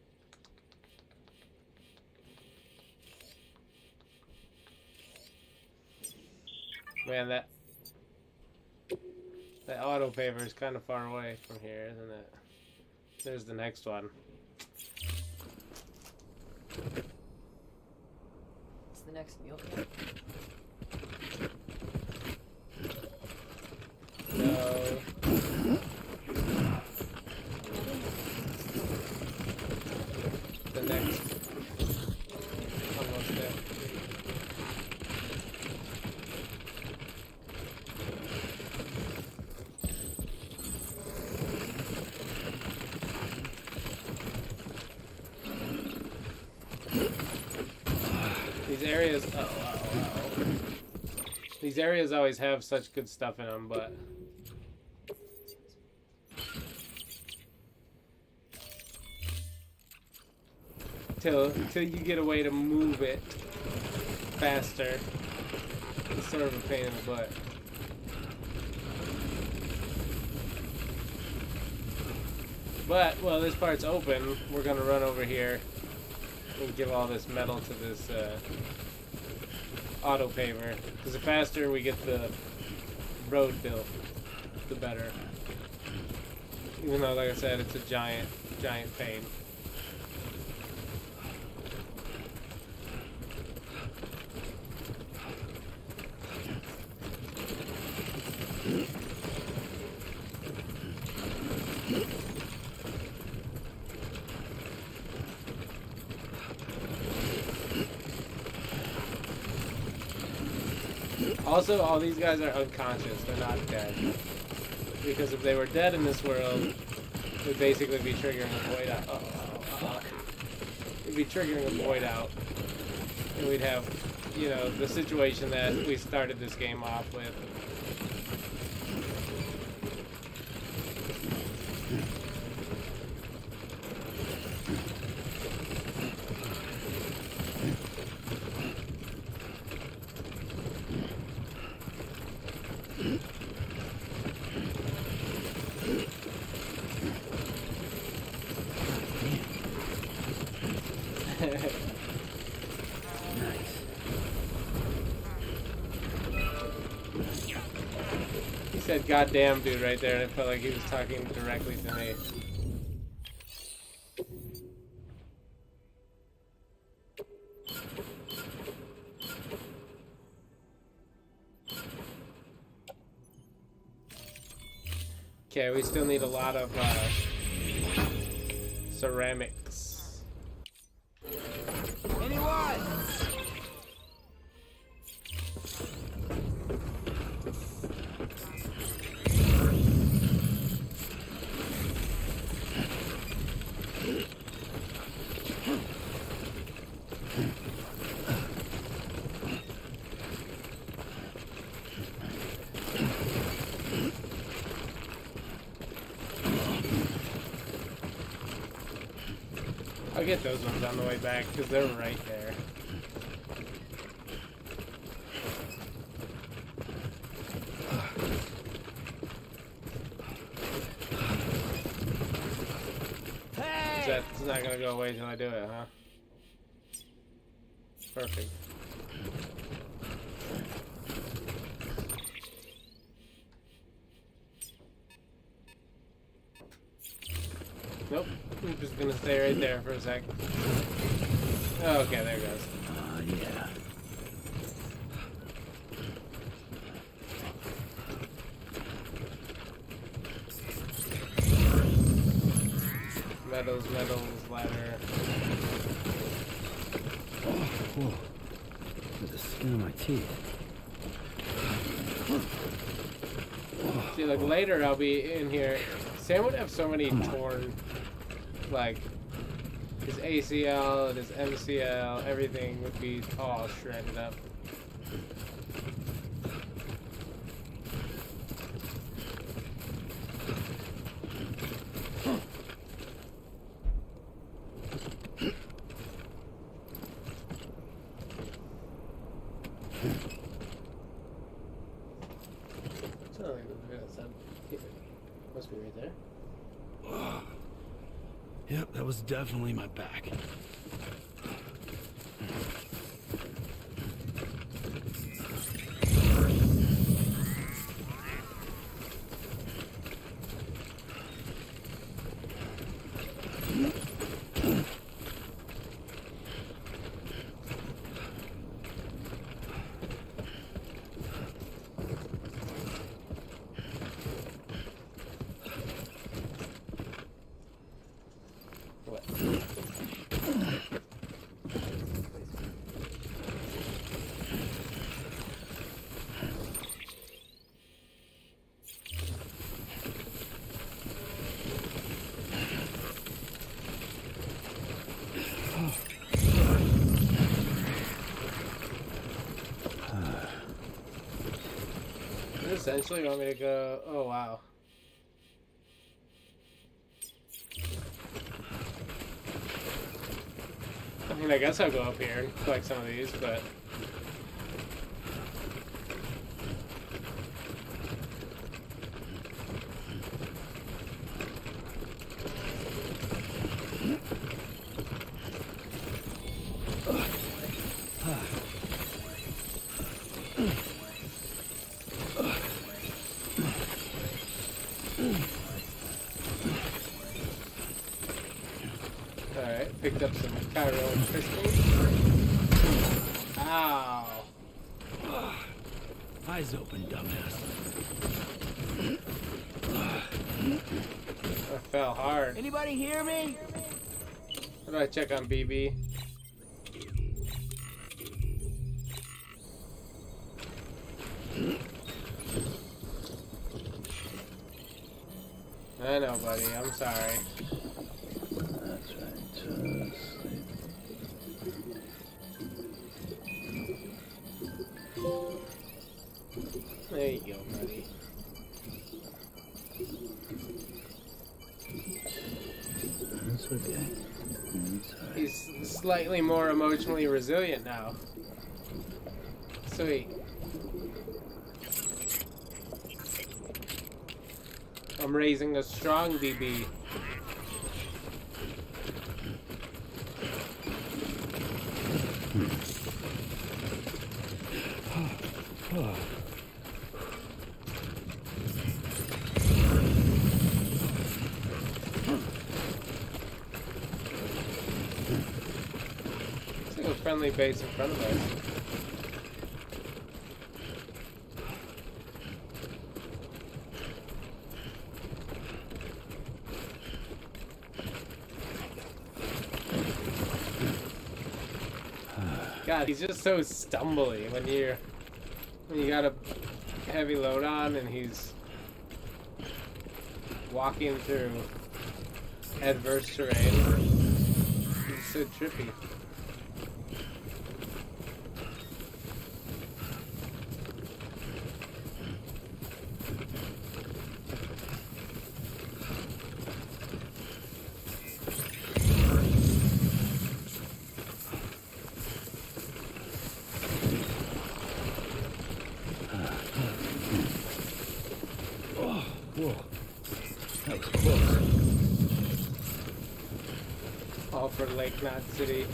Man, that auto paver is kind of far away from here, isn't it? There's the next one. It's the next mule camp. No. The next. Almost there. Areas, These areas always have such good stuff in them, but till you get a way to move it faster, it's sort of a pain in the butt. But, well, this part's open. We're gonna run over here and give all this metal to this auto paver, because the faster we get the road built, the better. Even though, like I said, it's a giant pain. Also, all these guys are unconscious. They're not dead. Because if they were dead in this world, it would basically be triggering a void out. It'd be triggering a void out. And we'd have, you know, the situation that we started this game off with. He said "goddamn dude" right there, and it felt like he was talking directly to me. Okay, we still need a lot of ceramics. Anyone? I'll get those ones on the way back because they're right there. That's not gonna go away until I do it, huh? Perfect. Nope. I'm just gonna stay right there for a sec. Oh, okay, there it goes. Yeah. Metals, ladder. Whoa. With the skin of my teeth. See, like later I'll be in here. Sam would have so many torn, like, his ACL and his MCL, everything would be all shredded up. Must be right there. Yep, that was definitely my back. Essentially, you want me to go? Oh wow. I mean, I guess I'll go up here and collect some of these, but picked up some Chiral crystals. Ow! Eyes open, dumbass. I fell hard. Anybody hear me? How do I check on BB? I know, buddy. I'm sorry. That's right. Just sleep. There you go, buddy. That's okay. That's all right. He's slightly more emotionally resilient now. Sweet. I'm raising a strong DB. There's a friendly base in front of us. God, he's just so stumbly when you got a heavy load on and he's walking through adverse terrain. He's so trippy. Whoa. That was close. All for Lake Knot City.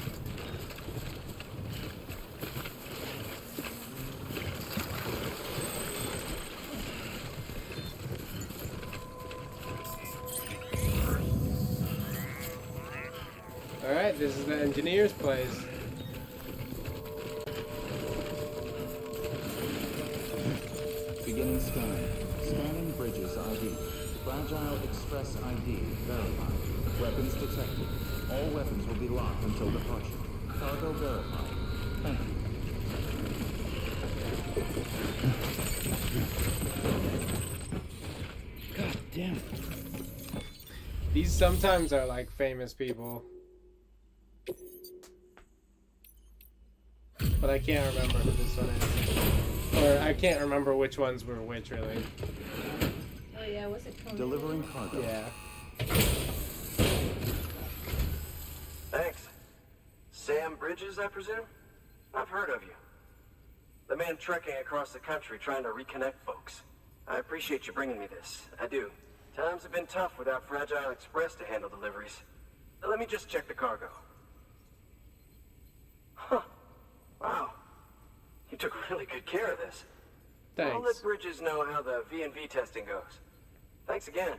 Alright, this is the engineer's place. Beginning scan. Scanning bridges ID. Fragile Express ID verified. Weapons detected. All weapons will be locked until departure. Cargo verified. Thank you. God damn it. These sometimes are like famous people. But I can't remember who this one is. Or I can't remember which ones were which, really. Oh yeah, was it Conan? Delivering cargo. Yeah. Thanks. Sam Bridges, I presume? I've heard of you. The man trekking across the country trying to reconnect folks. I appreciate you bringing me this. I do. Times have been tough without Fragile Express to handle deliveries. Let me just check the cargo. Huh. Wow. You took really good care of this. Thanks. I'll let Bridges know how the V&V testing goes. Thanks again.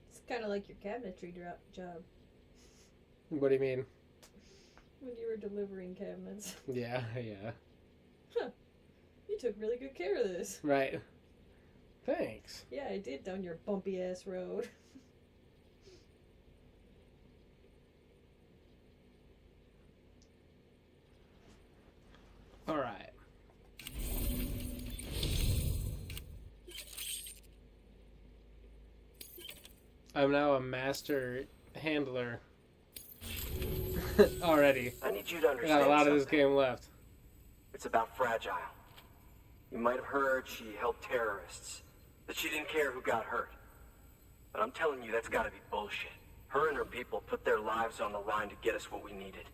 It's kind of like your cabinetry job What do you mean? when you were delivering cabinets. Yeah, yeah. Huh. You took really good care of this. Right. Thanks. Yeah, I did down your bumpy ass road. Alright. I'm now a master handler. Already. I need you to I understand got a lot of this something. game left. It's about Fragile. You might have heard she helped terrorists, that she didn't care who got hurt. But I'm telling you, that's gotta be bullshit. Her and her people put their lives on the line to get us what we needed.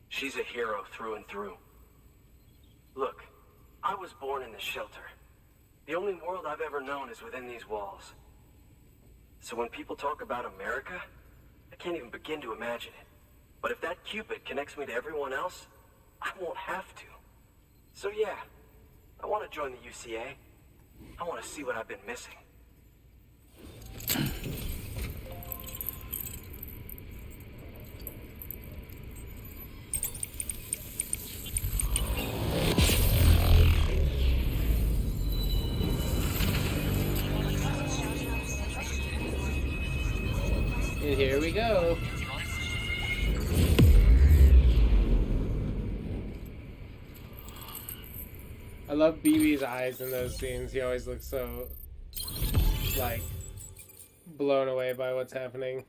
She's a hero through and through. Look, I was born in this shelter. The only world I've ever known is within these walls. So when people talk about America, I can't even begin to imagine it. But if that Cupid connects me to everyone else, I won't have to. So yeah, I want to join the UCA. I want to see what I've been missing. here we go. I love BB's eyes in those scenes. He always looks so, like, blown away by what's happening.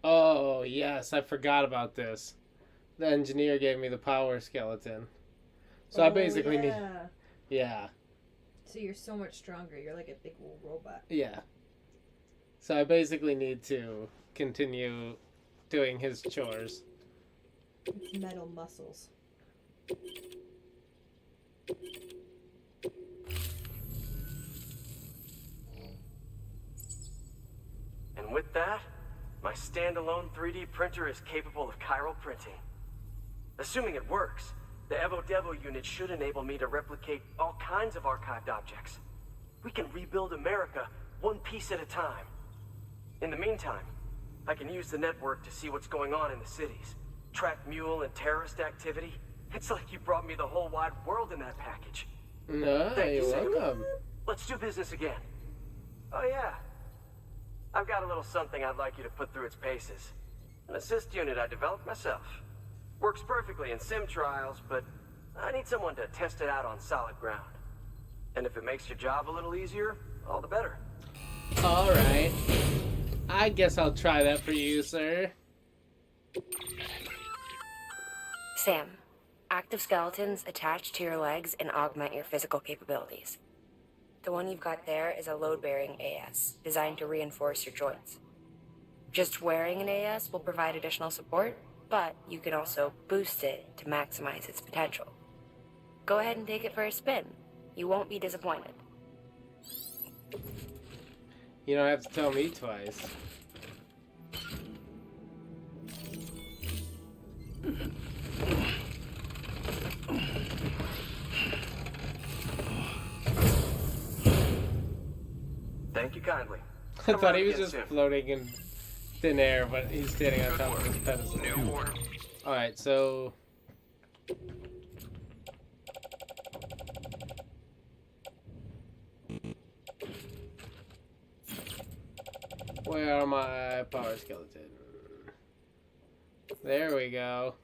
Oh, yes, I forgot about this. The engineer gave me the power skeleton. So I basically need... Yeah. So you're so much stronger. You're like a big old robot. Yeah. So I basically need to continue doing his chores. It's metal muscles. And with that, my standalone 3D printer is capable of chiral printing. Assuming it works, the Evo Devo unit should enable me to replicate all kinds of archived objects. We can rebuild America one piece at a time. In the meantime, I can use the network to see what's going on in the cities, track mule and terrorist activity. It's like you brought me the whole wide world in that package. No, Thank you, you're Sam. welcome. Let's do business again. Oh yeah. I've got a little something I'd like you to put through its paces. An assist unit I developed myself. Works perfectly in sim trials, but I need someone to test it out on solid ground. And if it makes your job a little easier, all the better. Alright. I guess I'll try that for you, sir. Sam, active skeletons attach to your legs and augment your physical capabilities. The one you've got there is a load-bearing AS, designed to reinforce your joints. Just wearing an AS will provide additional support, but you can also boost it to maximize its potential. Go ahead and take it for a spin. You won't be disappointed. You don't have to tell me twice. Thank you kindly. I thought he was just floating in thin air, but he's standing on top of his pedestal. New order. Alright, so... Where are my power skeleton? There we go.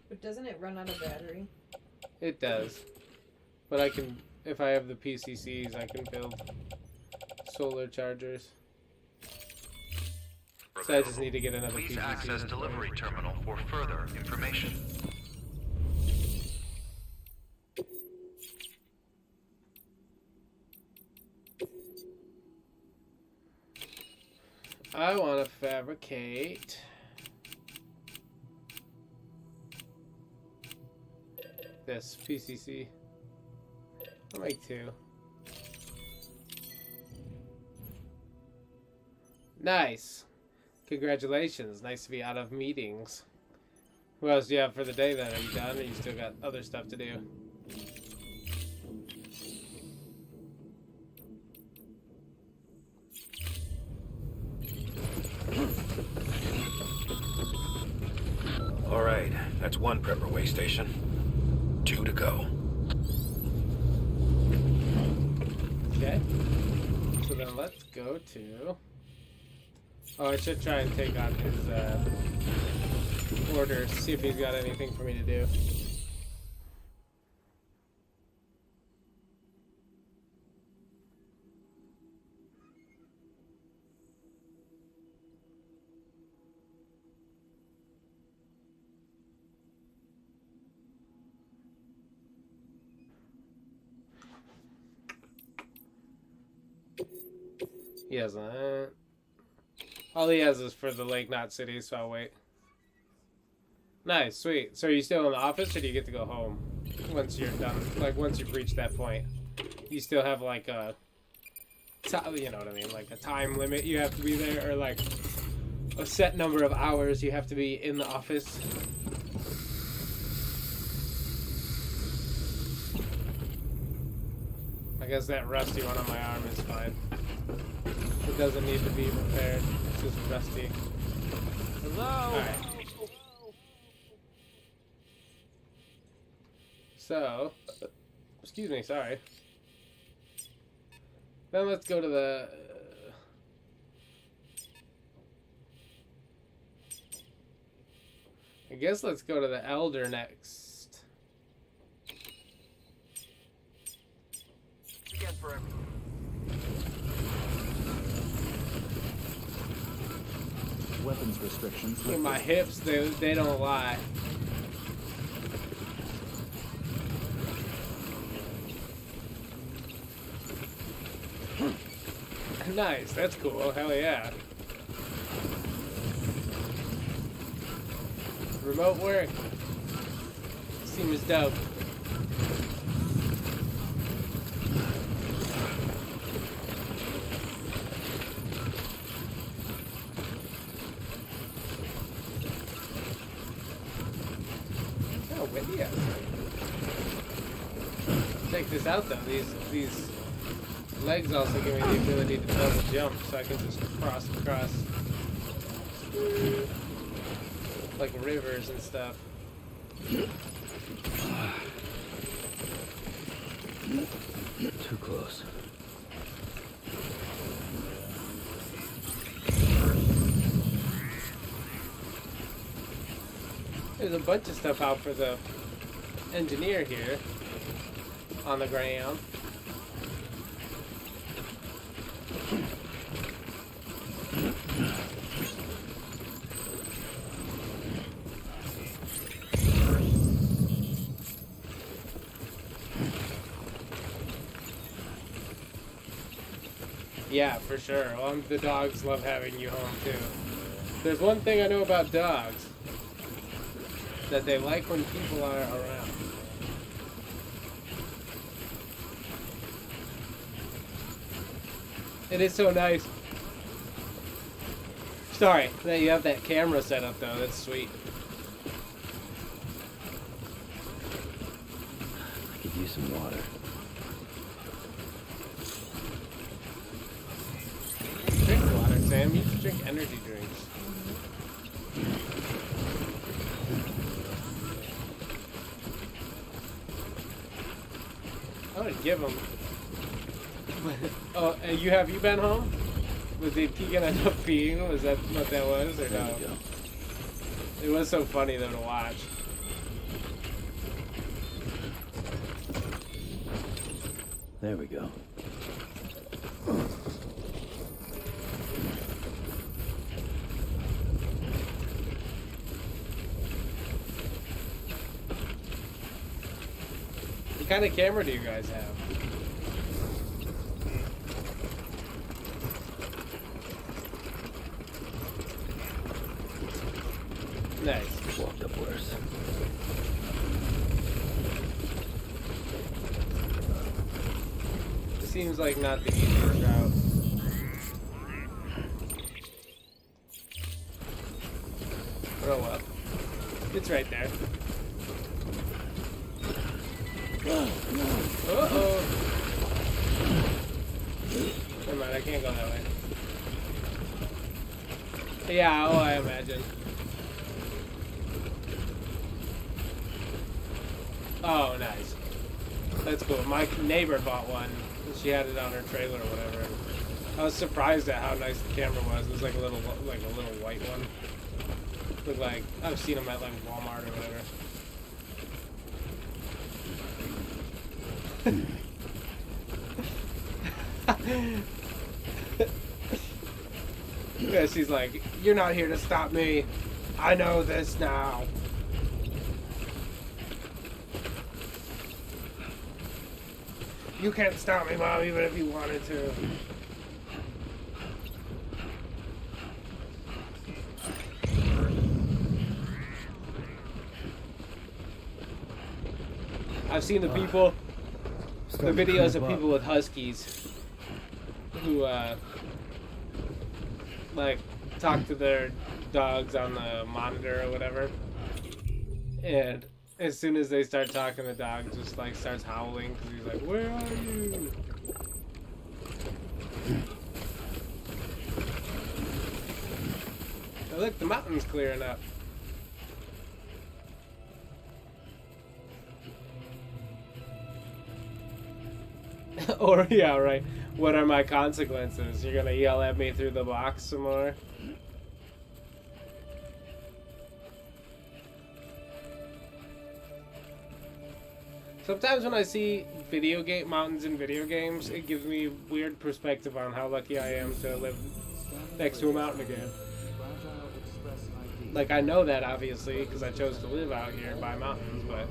But doesn't it run out of battery? It does. But I can, if I have the PCCs, I can build solar chargers. So I just need to get another Please PCC. access delivery terminal for further information. I want to fabricate this PCC. I'll make 2. Nice. Congratulations. Nice to be out of meetings. What else do you have for the day then? Are you done or you still got other stuff to do? Alright, that's one prepper way station. 2 to go. Okay. So then let's go to... Oh, I should try and take on his orders, see if he's got anything for me to do. He hasn't. All he has is for the Lake Knot City, so I'll wait. Nice, sweet. So are you still in the office, or do you get to go home once you're done? Like, once you've reached that point? You still have, like, a... You know what I mean? Like, a time limit you have to be there, or, like, a set number of hours you have to be in the office? I guess that rusty one on my arm is fine. It doesn't need to be repaired. It's just rusty. Hello? Alright. So, excuse me, sorry. Then let's go to the... I guess let's go to the Elder next. Again for everything. Weapons restrictions. With my hips, they don't lie. Nice, that's cool. Hell yeah. Remote work seems dope. Oh, windy outside. Check this out though. These legs also give me the ability to double jump, so I can just cross across like rivers and stuff. Too close. There's a bunch of stuff out for the engineer here on the ground. Yeah, for sure. Well, the dogs love having you home too. There's one thing I know about dogs. That they like when people are around. It is so nice. Sorry that you have that camera set up though, that's sweet. I could use some water. Drink water, Sam. You should drink energy drinks. I would give them. Oh, and have you been home? Did Keegan end up peeing him? Is that what that was, or no? It was so funny though to watch. There we go. What kind of camera do you guys have? Nice. Walked up worse. It seems like not the easiest route. Oh well. It's right there. Uh-oh. Never mind, I can't go that way. Yeah, oh, I imagine. Oh, nice. That's cool. My neighbor bought one. She had it on her trailer or whatever. I was surprised at how nice the camera was. It was like a little white one. Looked like I've seen them at like Walmart or whatever. Yeah, she's like, "You're not here to stop me. I know this now." You can't stop me, Mom, even if you wanted to. I've seen the people, the videos of people with huskies who, like, talk to their dogs on the monitor or whatever. And As soon as they start talking, the dog just like starts howling because he's like, "Where are you?" Oh, look, the mountain's clearing up. Or yeah, right. What are my consequences? You're gonna yell at me through the box some more? Sometimes when I see video game mountains in video games, it gives me weird perspective on how lucky I am to live next to a mountain again. Like, I know that obviously because I chose to live out here by mountains, but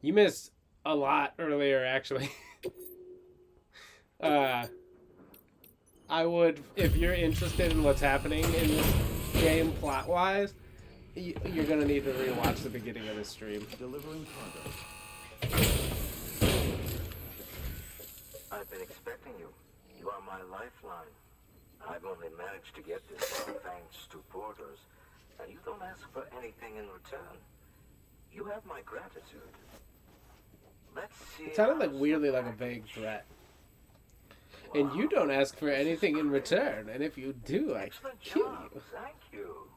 you missed a lot earlier, actually. I would, if you're interested in what's happening in this game plot-wise, you're gonna need to rewatch the beginning of the stream. Delivering cargo. I've been expecting you. You are my lifeline. I've only managed to get this far thanks to porters, and you don't ask for anything in return. You have my gratitude. Let's see. It sounded like weirdly like a vague threat. And you don't ask for anything in return, and if you do, I kill you. Thank you.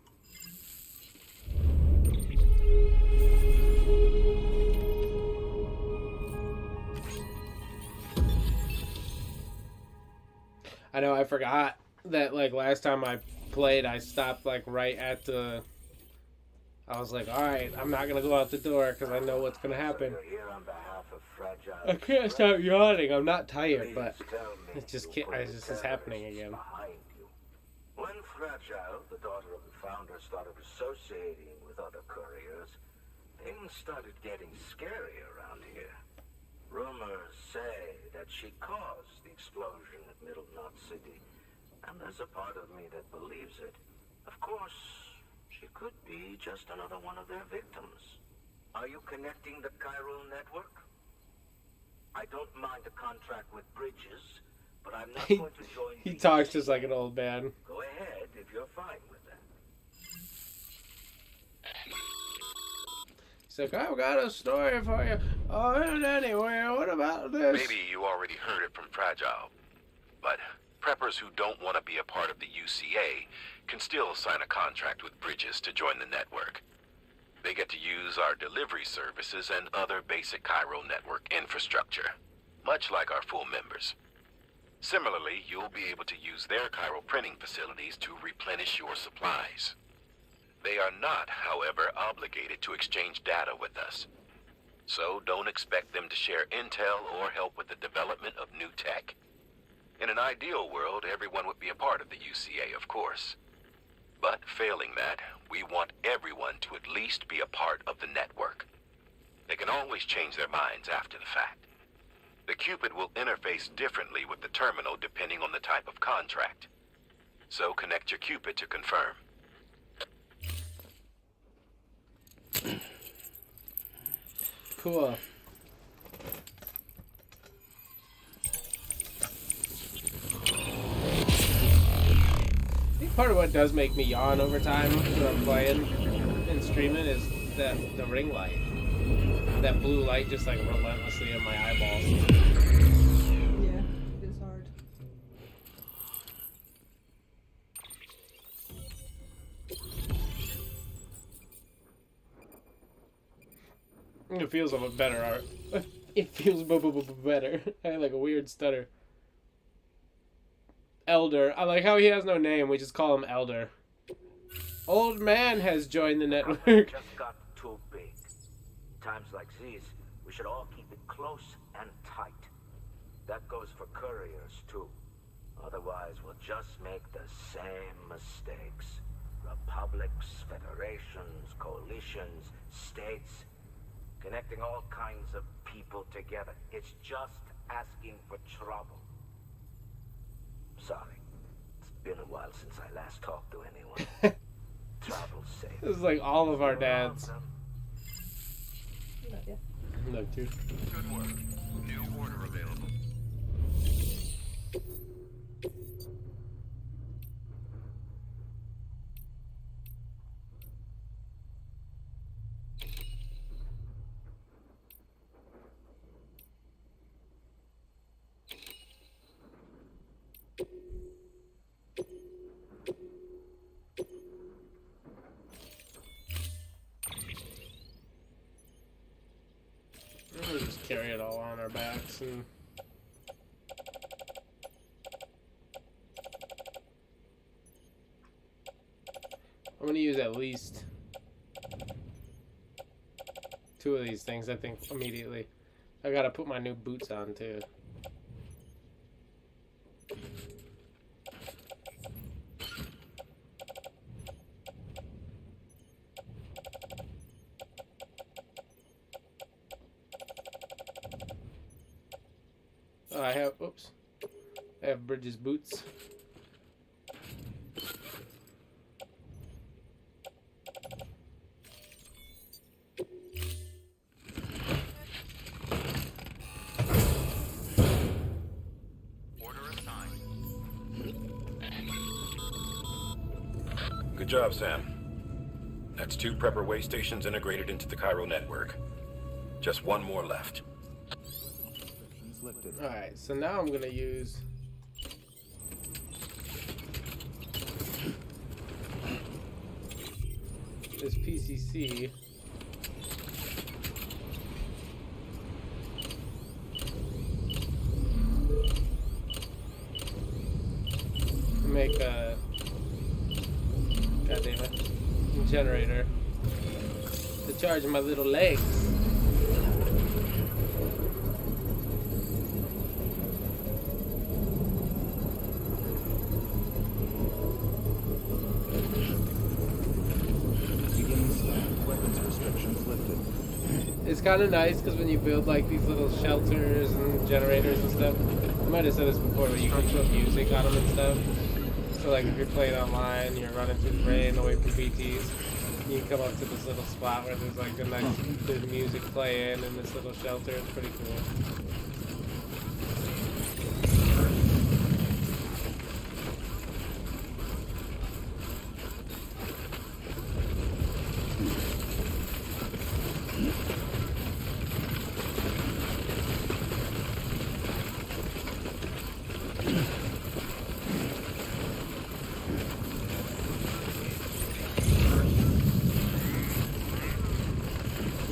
I know, I forgot that, like, last time I played, I stopped, like, right at the... I was like, alright, I'm not gonna go out the door, because I know what's gonna happen. I can't stop yawning, I'm not tired, but it just can't, it's just is happening again. When Fragile, the daughter of the founder, started associating with other couriers, things started getting scary around here. Rumors say that she caused the explosion at Middle Knot City, and there's a part of me that believes it. Of course, she could be just another one of their victims. Are you connecting the chiral network? I don't mind a contract with Bridges, but I'm not going to join He talks just like an old man. Go ahead if you're fine with that. He's like, I've got a story for you. Oh, and anyway, what about this? Maybe you already heard it from Fragile, but preppers who don't want to be a part of the UCA can still sign a contract with Bridges to join the network. They get to use our delivery services and other basic chiral network infrastructure, much like our full members. Similarly, you'll be able to use their chiral printing facilities to replenish your supplies. They are not, however, obligated to exchange data with us. So don't expect them to share intel or help with the development of new tech. In an ideal world, everyone would be a part of the UCA, of course. But failing that, we want everyone to at least be a part of the network. They can always change their minds after the fact. The Cupid will interface differently with the terminal depending on the type of contract. So connect your Cupid to confirm. Cool. I think part of what does make me yawn over time when I'm playing and streaming is the ring light. That blue light just like relentlessly in my eyeballs. Yeah, it is hard. It feels a bit better art. It feels better. I had like a weird stutter. Elder. I like how he has no name. We just call him Elder. Old man has joined the network. Just got too big. Times like these, we should all keep it close and tight. That goes for couriers too. Otherwise, we'll just make the same mistakes. Republics, federations, coalitions, states, connecting all kinds of people together. It's just asking for trouble. Sorry. It's been a while since I last talked to anyone. Travel safe. This is like all of our dads. Not yet. No, dude. Good work. New order available. our backs and I'm gonna use at least 2 of these things, I think, immediately. I gotta put my new boots on too. Oh, I have, oops. I have Bridges boots. Good job, Sam. That's 2 prepper way stations integrated into the Cairo network. Just 1 more left. Alright, so now I'm gonna use this PCC to make a generator to charge my little legs. It's kind of nice because when you build like these little shelters and generators and stuff, I might have said this before, but you can put music on them and stuff. So like if you're playing online, you're running through the rain away from BTs, you can come up to this little spot where there's like a nice good music playing in this little shelter. It's pretty cool.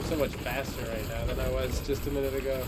So much faster right now than I was just a minute ago.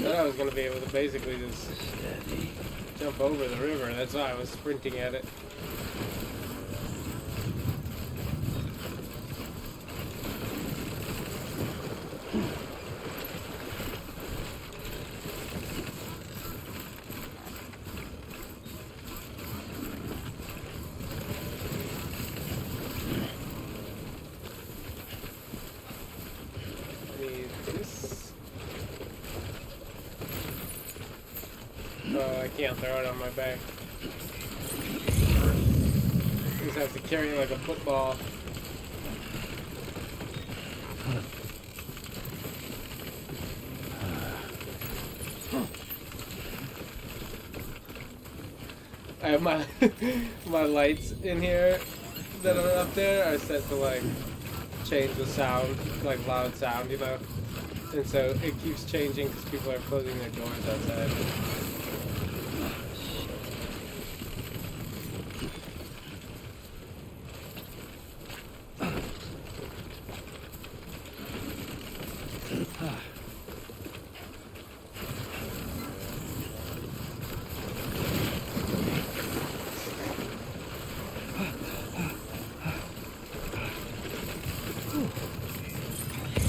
I was going to be able to basically just jump over the river. That's why I was sprinting at it. Oh, I can't throw it on my back. I just have to carry it like a football. I have my my lights in here that are up there are set to like change the sound, like loud sound, you know? And so it keeps changing because people are closing their doors outside.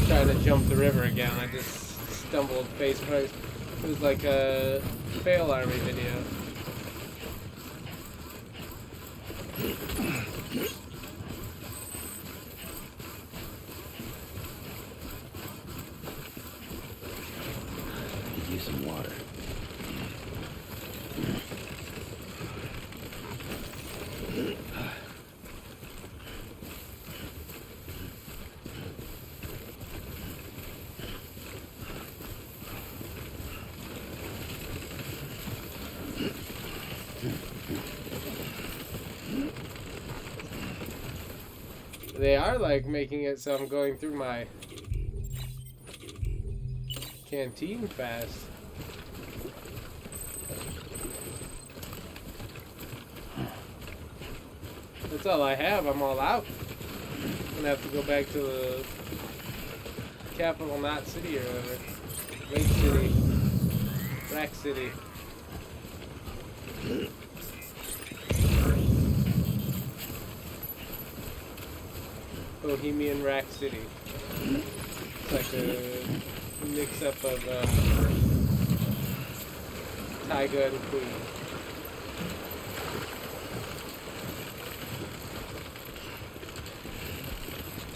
Trying to jump the river again, I just stumbled face first. It was like a fail army video. I could use some water. They are like making it so I'm going through my canteen fast. That's all I have. I'm all out. I'm gonna have to go back to the capital, not city or whatever. Lake City. Rack City. Bohemian Rack City. It's like a mix-up of Tyga and Queen.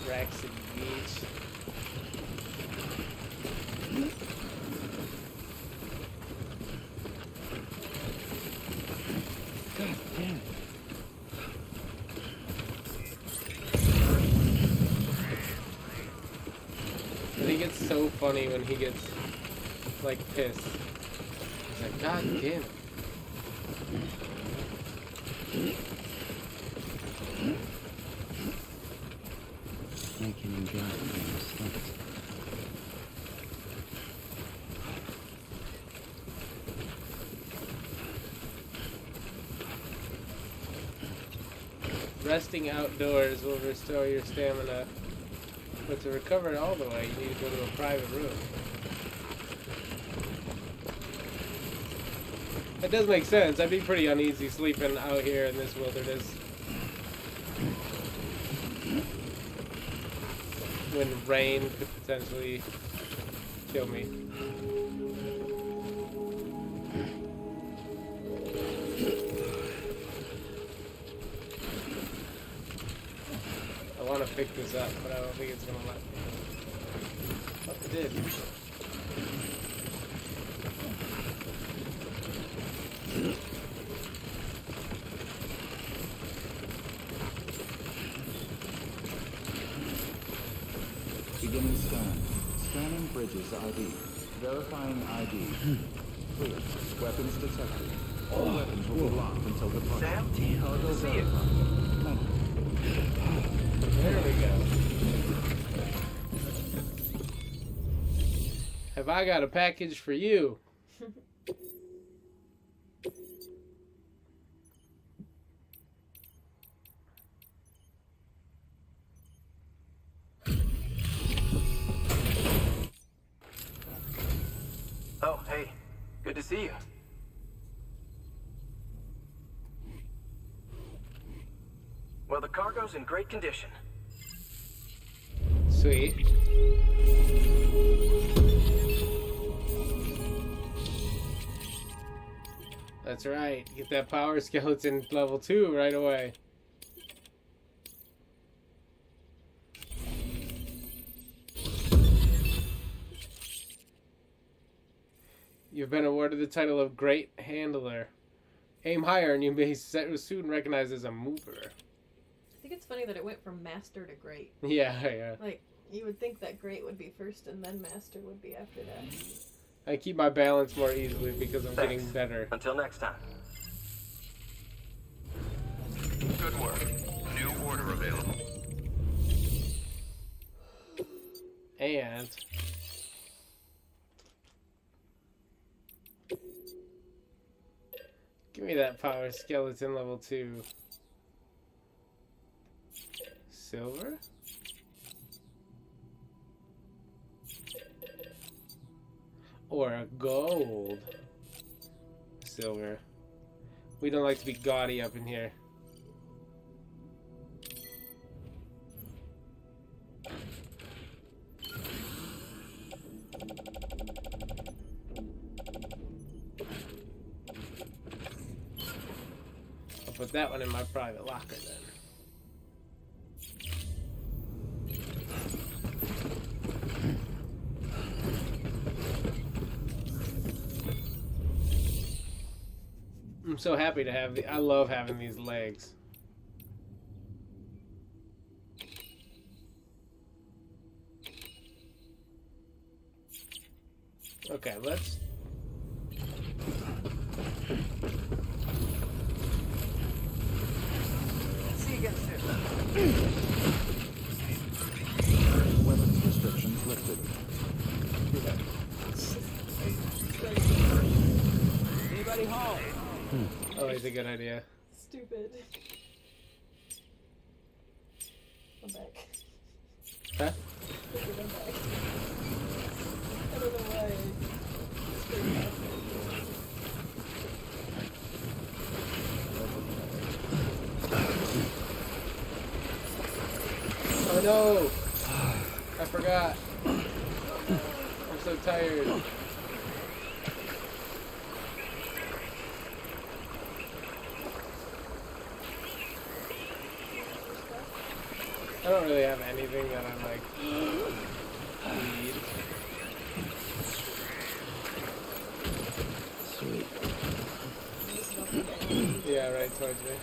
Rack City Beach. God damn it. And he gets so funny when he gets like pissed. He's like, God damn it. I can enjoy it. Resting outdoors will restore your stamina, but to recover it all the way, you need to go to a private room. That does make sense. I'd be pretty uneasy sleeping out here in this wilderness. When rain could potentially kill me. I want to pick this up, but I don't think it's going to let me. Oh, it did. Beginning scan. Scanning bridges ID. Verifying ID. Clear. Weapons detected. All weapons will be locked until departure. Sam? Cargo See you. verified. Thank you. There we go. Have I got a package for you? Oh, hey. Good to see you. Well, the cargo's in great condition. Sweet. That's right. Get that power skeleton level 2 right away. You've been awarded the title of Great Handler. Aim higher and you may soon recognize as a mover. I think it's funny that it went from master to great. Yeah, yeah. Like, you would think that great would be first and then master would be after that. I keep my balance more easily because I'm getting better. Until next time. Good work. New order available. And give me that power skeleton level 2. Silver? Or a gold? Silver. We don't like to be gaudy up in here. I'll put that one in my private locker then. I'm so happy to have I love having these legs. Okay, let's See you again soon. lifted. Anybody home? Always a good idea. Stupid. I'm back. Huh? I'm back. I don't know why. It's pretty awesome. Oh no! I forgot. I'm so tired. I don't really have anything that I'm like need. Sweet. Yeah, right towards me.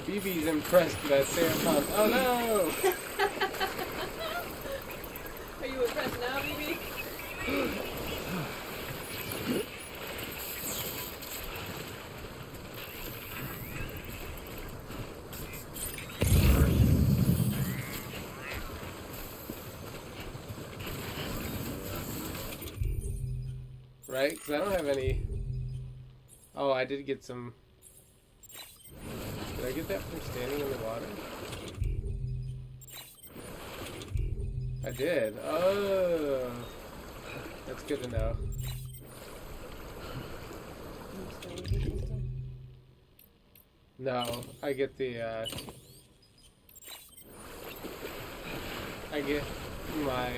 BB's impressed with that Sam pump. Oh no! Are you impressed now, BB? Right? Because I don't have any... Oh, I did get some... Did I get that from standing in the water? I did. Oh! That's good to know. No, I get the, I get my,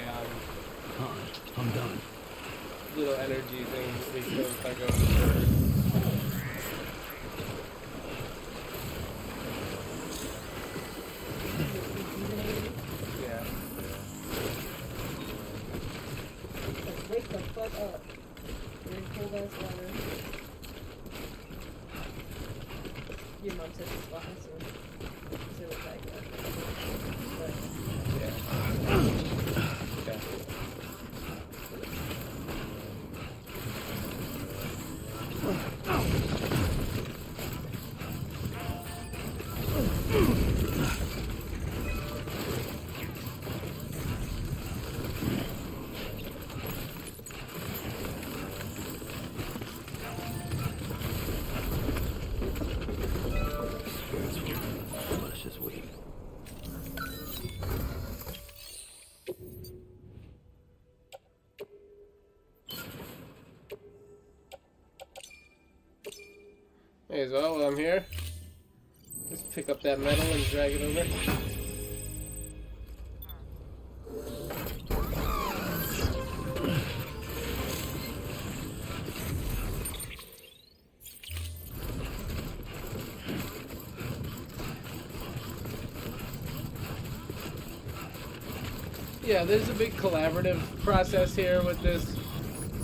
I'm done. little energy thing refilled if I go in the river. Yeah. Like, wake the fuck up. You're in cold ass water. Your mom says it's fine soon. So it's like that. But, yeah. Okay. Flesh is weak. May as well while I'm here. Just pick up that metal and drag it over. Yeah, there's a big collaborative process here with this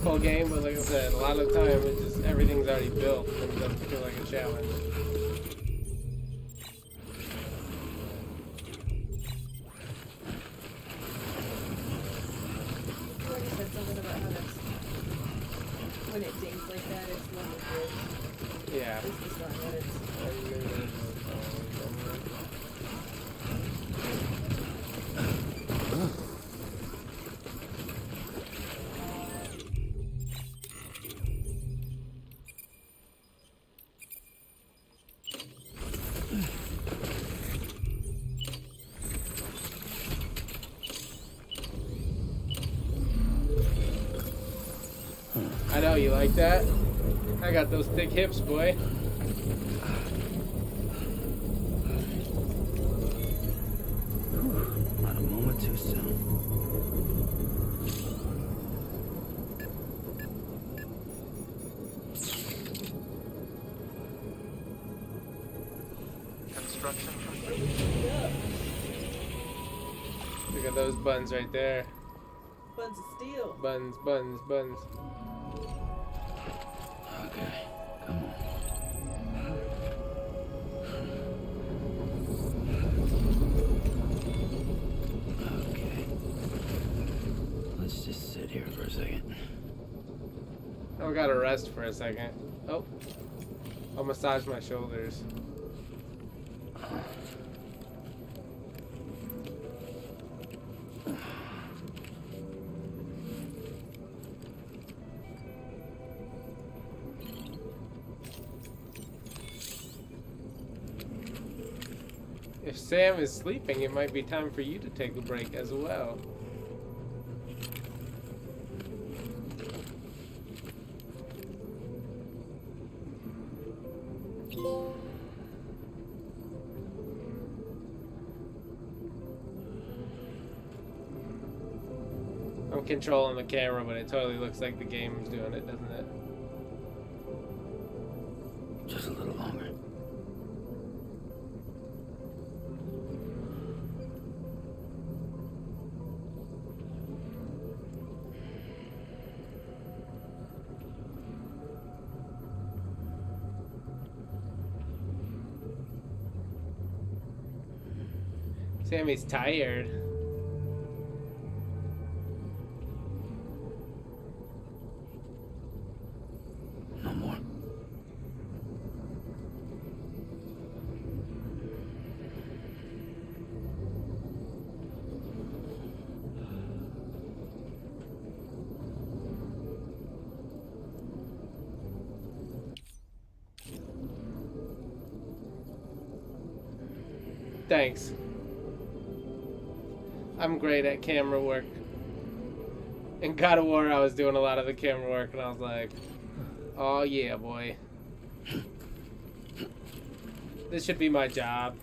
whole game, but like I said, a lot of the time it's just everything's already built and it doesn't feel like a challenge. you already said something about how that's... When it dings like that, it's level good. Yeah. At least it's not that it's... I know, you like that? I got those thick hips, boy. Not a moment too soon. Construction complete. Look at those buns right there. Buns of steel. Buns, buns, buns. Okay, come on. Okay. Let's just sit here for a second. I gotta rest for a second. Oh. I'll massage my shoulders. If Sam is sleeping, it might be time for you to take a break as well. I'm controlling the camera, but it totally looks like the game's doing it, doesn't it? Just a little longer. Sammy's tired. No more. Thanks. I'm great at camera work. In God of War, I was doing a lot of the camera work, and I was like, oh yeah, boy. This should be my job.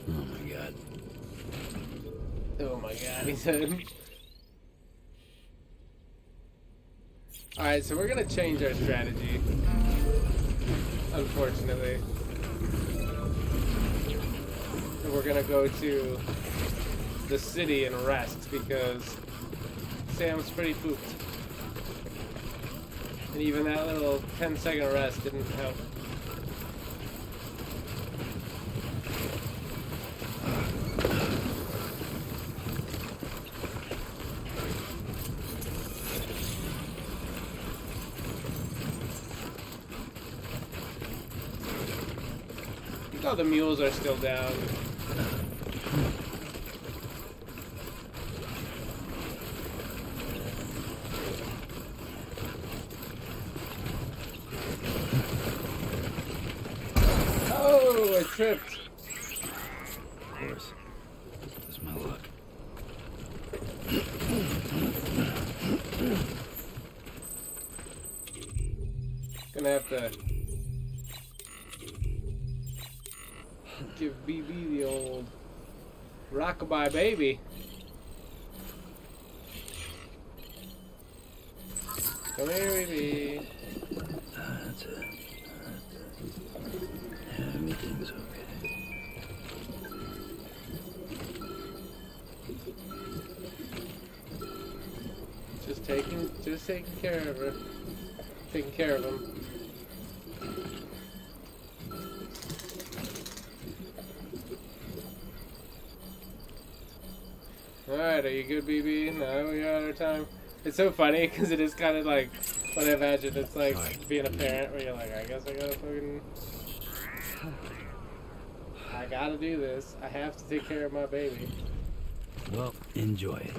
Oh my god. Oh my god, he said. Alright, so we're gonna change our strategy. Unfortunately. And we're gonna go to the city and rest because Sam's pretty pooped. And even that little 10-second rest didn't help. Oh, the mules are still down. Oh, I tripped. Of course. That's my luck. Gonna have to give BB the old rockabye baby. Come here, BB. That's it. Everything's okay. Just taking care of her. Taking care of him. Alright, are you good, BB? No, we got our time. It's so funny because it is kind of like what I imagine it's like being a parent where you're like, I guess I gotta fucking. I gotta do this. I have to take care of my baby. Well, enjoy it.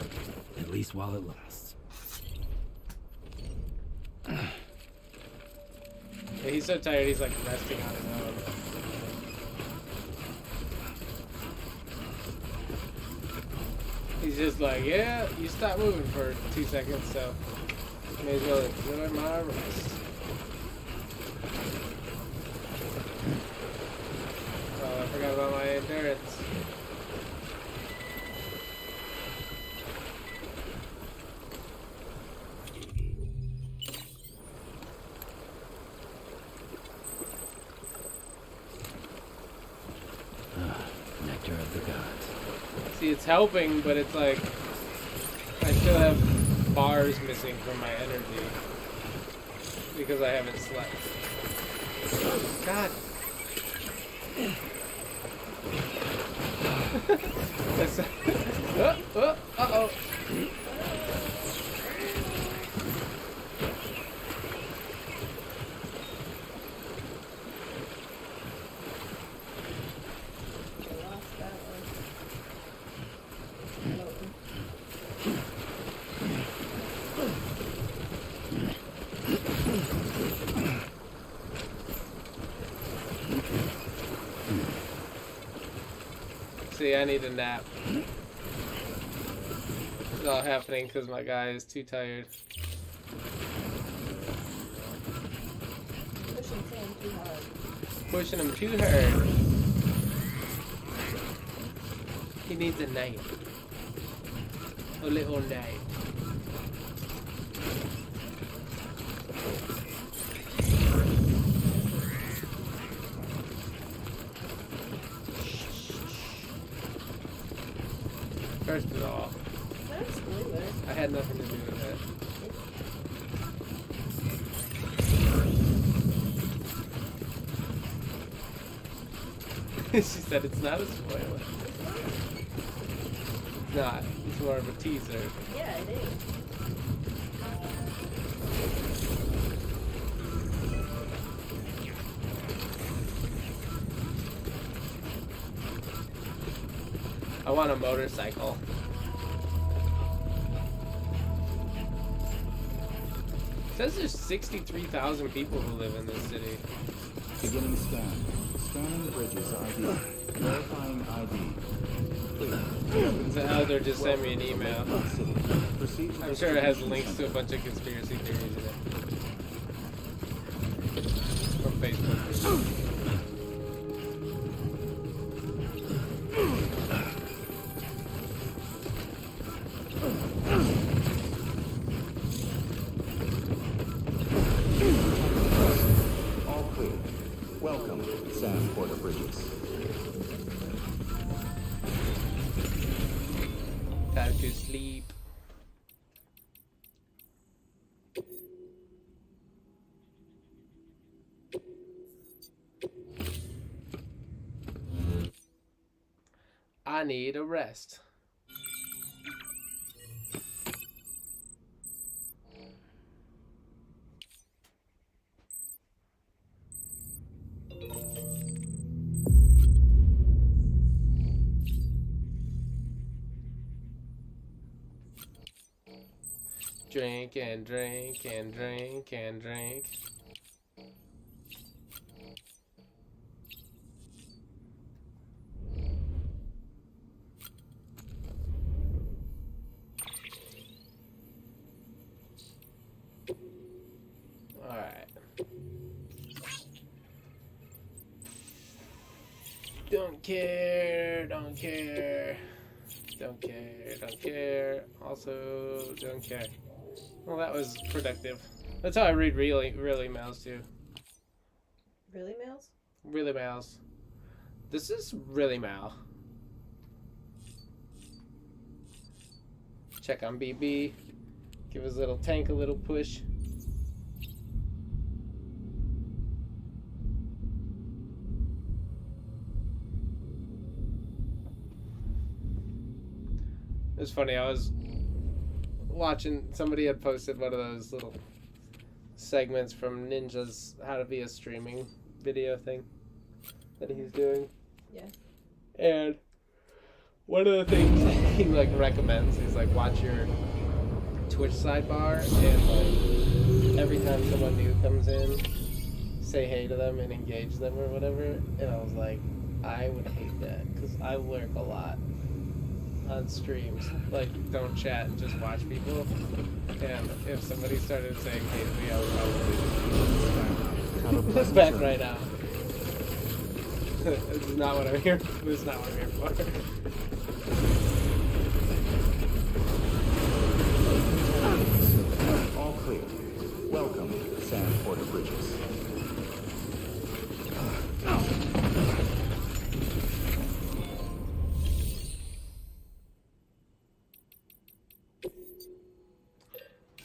At least while it lasts. Yeah, he's so tired, he's like resting on his own. He's just like, yeah, you stop moving for 2 seconds, so may as well enjoy my rest. Oh, I forgot about my endurance. Nectar of the gods. See, it's helping, but it's like I still have bars missing from my energy because I haven't slept. God. Uh-oh. See, I need a nap. It's all happening because my guy is too tired. Pushing Sam too hard. Pushing him too hard. He needs a night. A little night. First of all, I had nothing to do with it. She said it's not a spoiler. It's not. It's more of a teaser. Yeah, it is. I want a motorcycle. It says there's 63,000 people who live in this city. Beginning scan. Scanning bridges ID. Verifying ID. Clear. So Elder just sent me an email. Proceed to I'm sure it has links to a bunch of conspiracy theories in it. From Facebook. All clear. Welcome, Sam Porter Bridges. Time to sleep. I need a rest. Drink and drink and drink and drink. Alright. Don't care, don't care. Don't care, don't care. Also, don't care. Well, that was productive. That's how I read really emails too. Really, Mills? Really mails. This is really mal. Check on BB. Give his little tank a little push. It was funny, I was watching, somebody had posted one of those little segments from Ninja's How to Be a Streaming video thing that he's doing. Yeah. And one of the things he like recommends is like watch your Twitch sidebar and like every time someone new comes in, say hey to them and engage them or whatever. And I was like, I would hate that because I lurk a lot on streams. Like, don't chat and just watch people. And if somebody started saying hey to me, I would probably just back right out. This is not what I'm here for. This is not what I'm here for. All clear. Welcome, Sam Porter Bridges.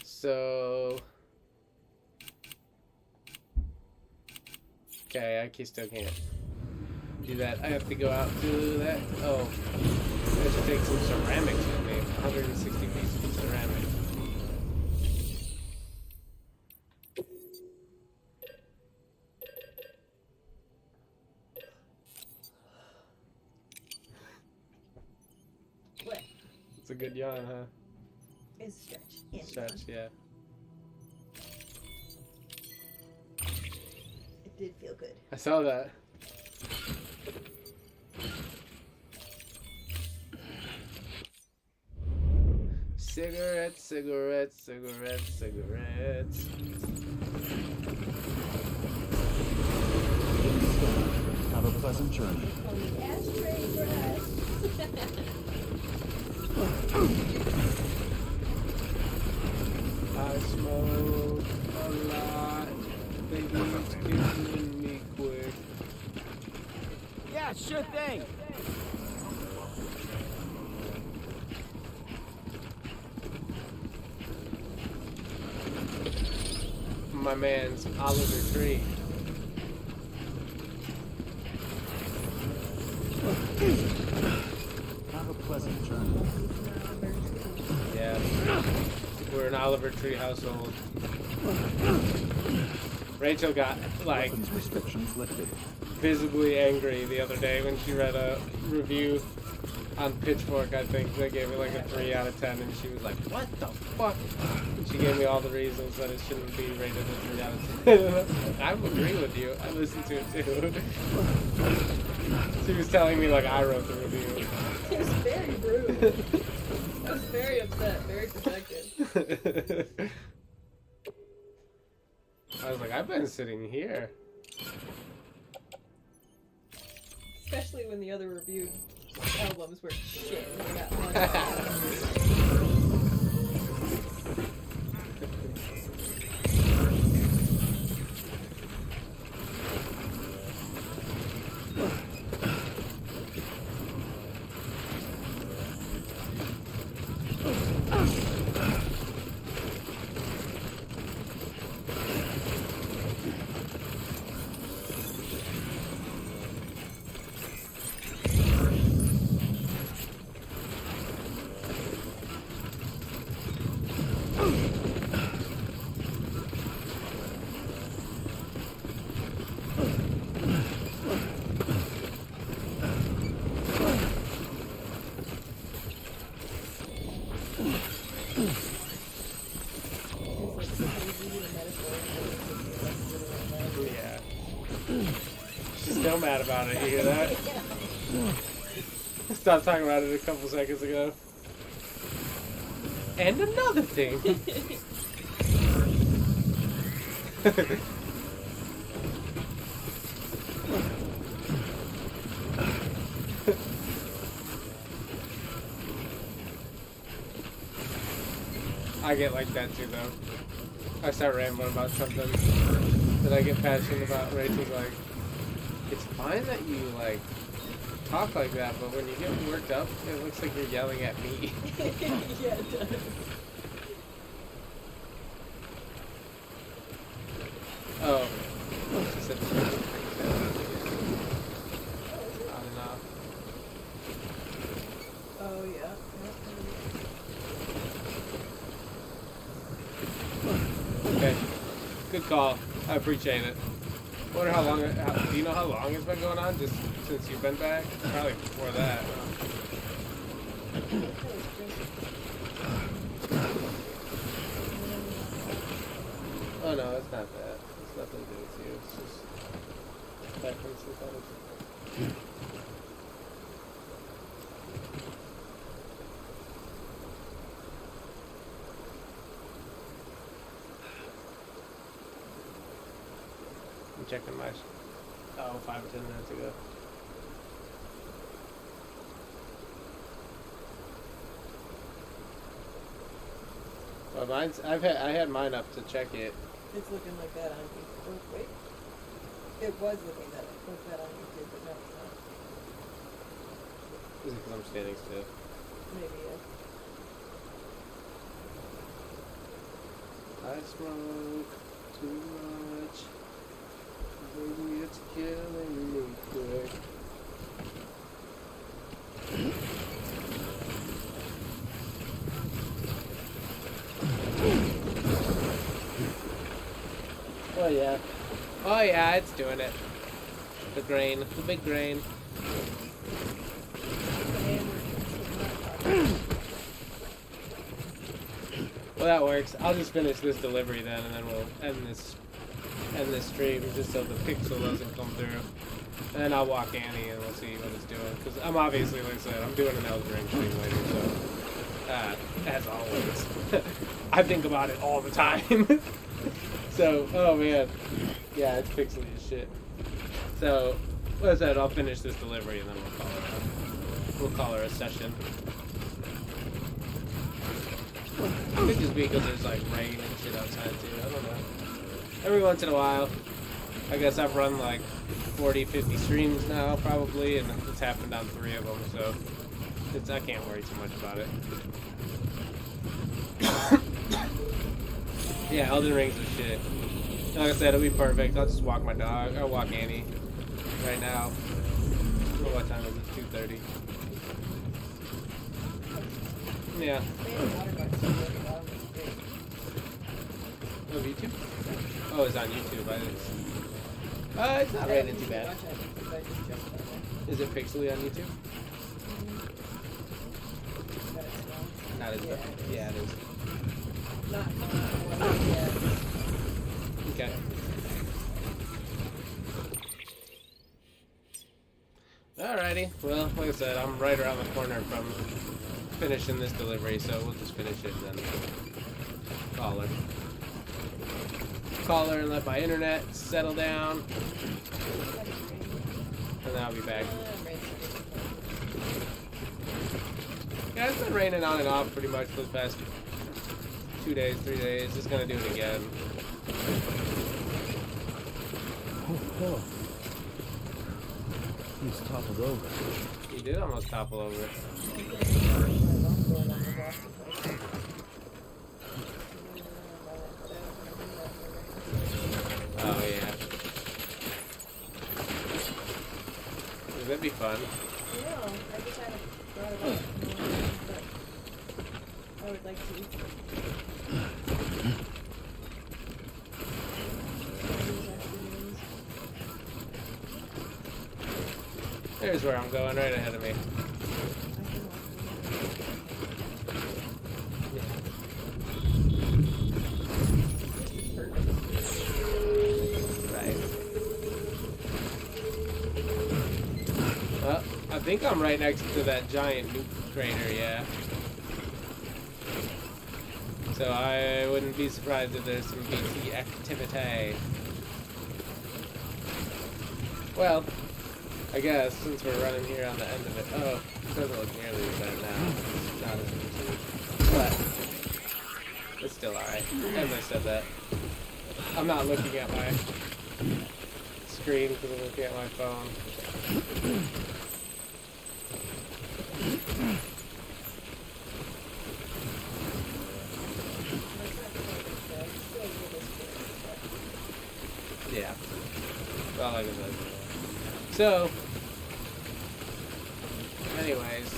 So, okay, I still can't do that. I have to go out to that. Oh, I have to take some ceramics with me. 160 pieces of ceramic. What? It's a good yawn, huh? It's stretch. Yeah. Stretch, yeah. It did feel good. I saw that. Cigarettes, cigarettes, cigarettes, cigarettes. Have a pleasant journey. Ashtray breath. I smoke a lot. Baby, it's killing me quick. Yeah, sure thing. My man's Oliver Tree. Have a pleasant journey. Yeah. We're an Oliver Tree household. Rachel got, like, Weapons restrictions lifted. visibly angry the other day when she read a review on Pitchfork, I think. They gave it like a 3 out of 10, and she was like, what the fuck? And she gave me all the reasons that it shouldn't be rated a 3 out of 10. I agree with you. I listened to it too. She was telling me like I wrote the review. It was very rude. I was very upset, very protected. I was like, I've been sitting here. Especially when the other reviewed albums were shit. And they got one. Yeah. She's still mad about it, you hear that? Stopped talking about it a couple seconds ago. And another thing. I get like that too, though. I start rambling about something that I get passionate about. Rachel's like, it's fine that you like talk like that, but when you get worked up, it looks like you're yelling at me. Yeah, it does. Oh, she said on and off. Oh, yeah. Okay, good call. I appreciate it. Wonder how long? Do you know how long it's been going on? Just since you've been back? Probably before that. Oh no, it's not that. It's nothing to do with you. It's just back from synthetic. I'm checking my 5 or 10 minutes ago. Well, I had mine up to check it. It's looking like that on YouTube. Oh, wait. It was looking like that on YouTube, but now it's not. Is it because I'm standing still? Maybe, yeah. I smoke too much. Baby, it's killing me quick. Oh yeah. Oh yeah, it's doing it. The grain. The big grain. Well, that works. I'll just finish this delivery then, and then we'll end this stream just so the pixel doesn't come through. And then I'll walk Annie and we'll see what it's doing. Because I'm obviously, like I said, I'm doing an Elden Ring stream later, so as always. I think about it all the time. So, oh man. Yeah, it's pixely as shit. So, like I said, I'll finish this delivery and then we'll call her a session. It could just be because there's like rain and shit outside too. I don't know. Every once in a while. I guess I've run like 40, 50 streams now probably, and it's happened on 3 of them, so I can't worry too much about it. Yeah, Elden Ring's the shit. Like I said, it'll be perfect. I'll just walk my dog. I'll walk Annie right now. What time is it? 2:30. Yeah. Oh, YouTube? Oh, it's on YouTube. It's not raining too bad. Is it pixely on YouTube? Not as bad. Yeah, it is. Okay. Alrighty. Well, like I said, I'm right around the corner from finishing this delivery, so we'll just finish it and then call her. Call her and let my internet settle down. And then I'll be back. Yeah, it's been raining on and off pretty much for the past 2 days, 3 days. Just gonna do it again. Oh. He's toppled over. He did almost topple over. Oh yeah. That'd be fun. No, I just haven't brought it up. But I would like to. There's where I'm going, right ahead of me. Right. Well, I think I'm right next to that giant nuke crater, yeah. So I wouldn't be surprised if there's some BT activity. Well, I guess since we're running here on the end of it. Oh, it doesn't look nearly as bad now. It's not as easy. But it's still alright. As I said that. I'm not looking at my screen because I'm looking at my phone. Yeah. Well, like I said. So, anyways,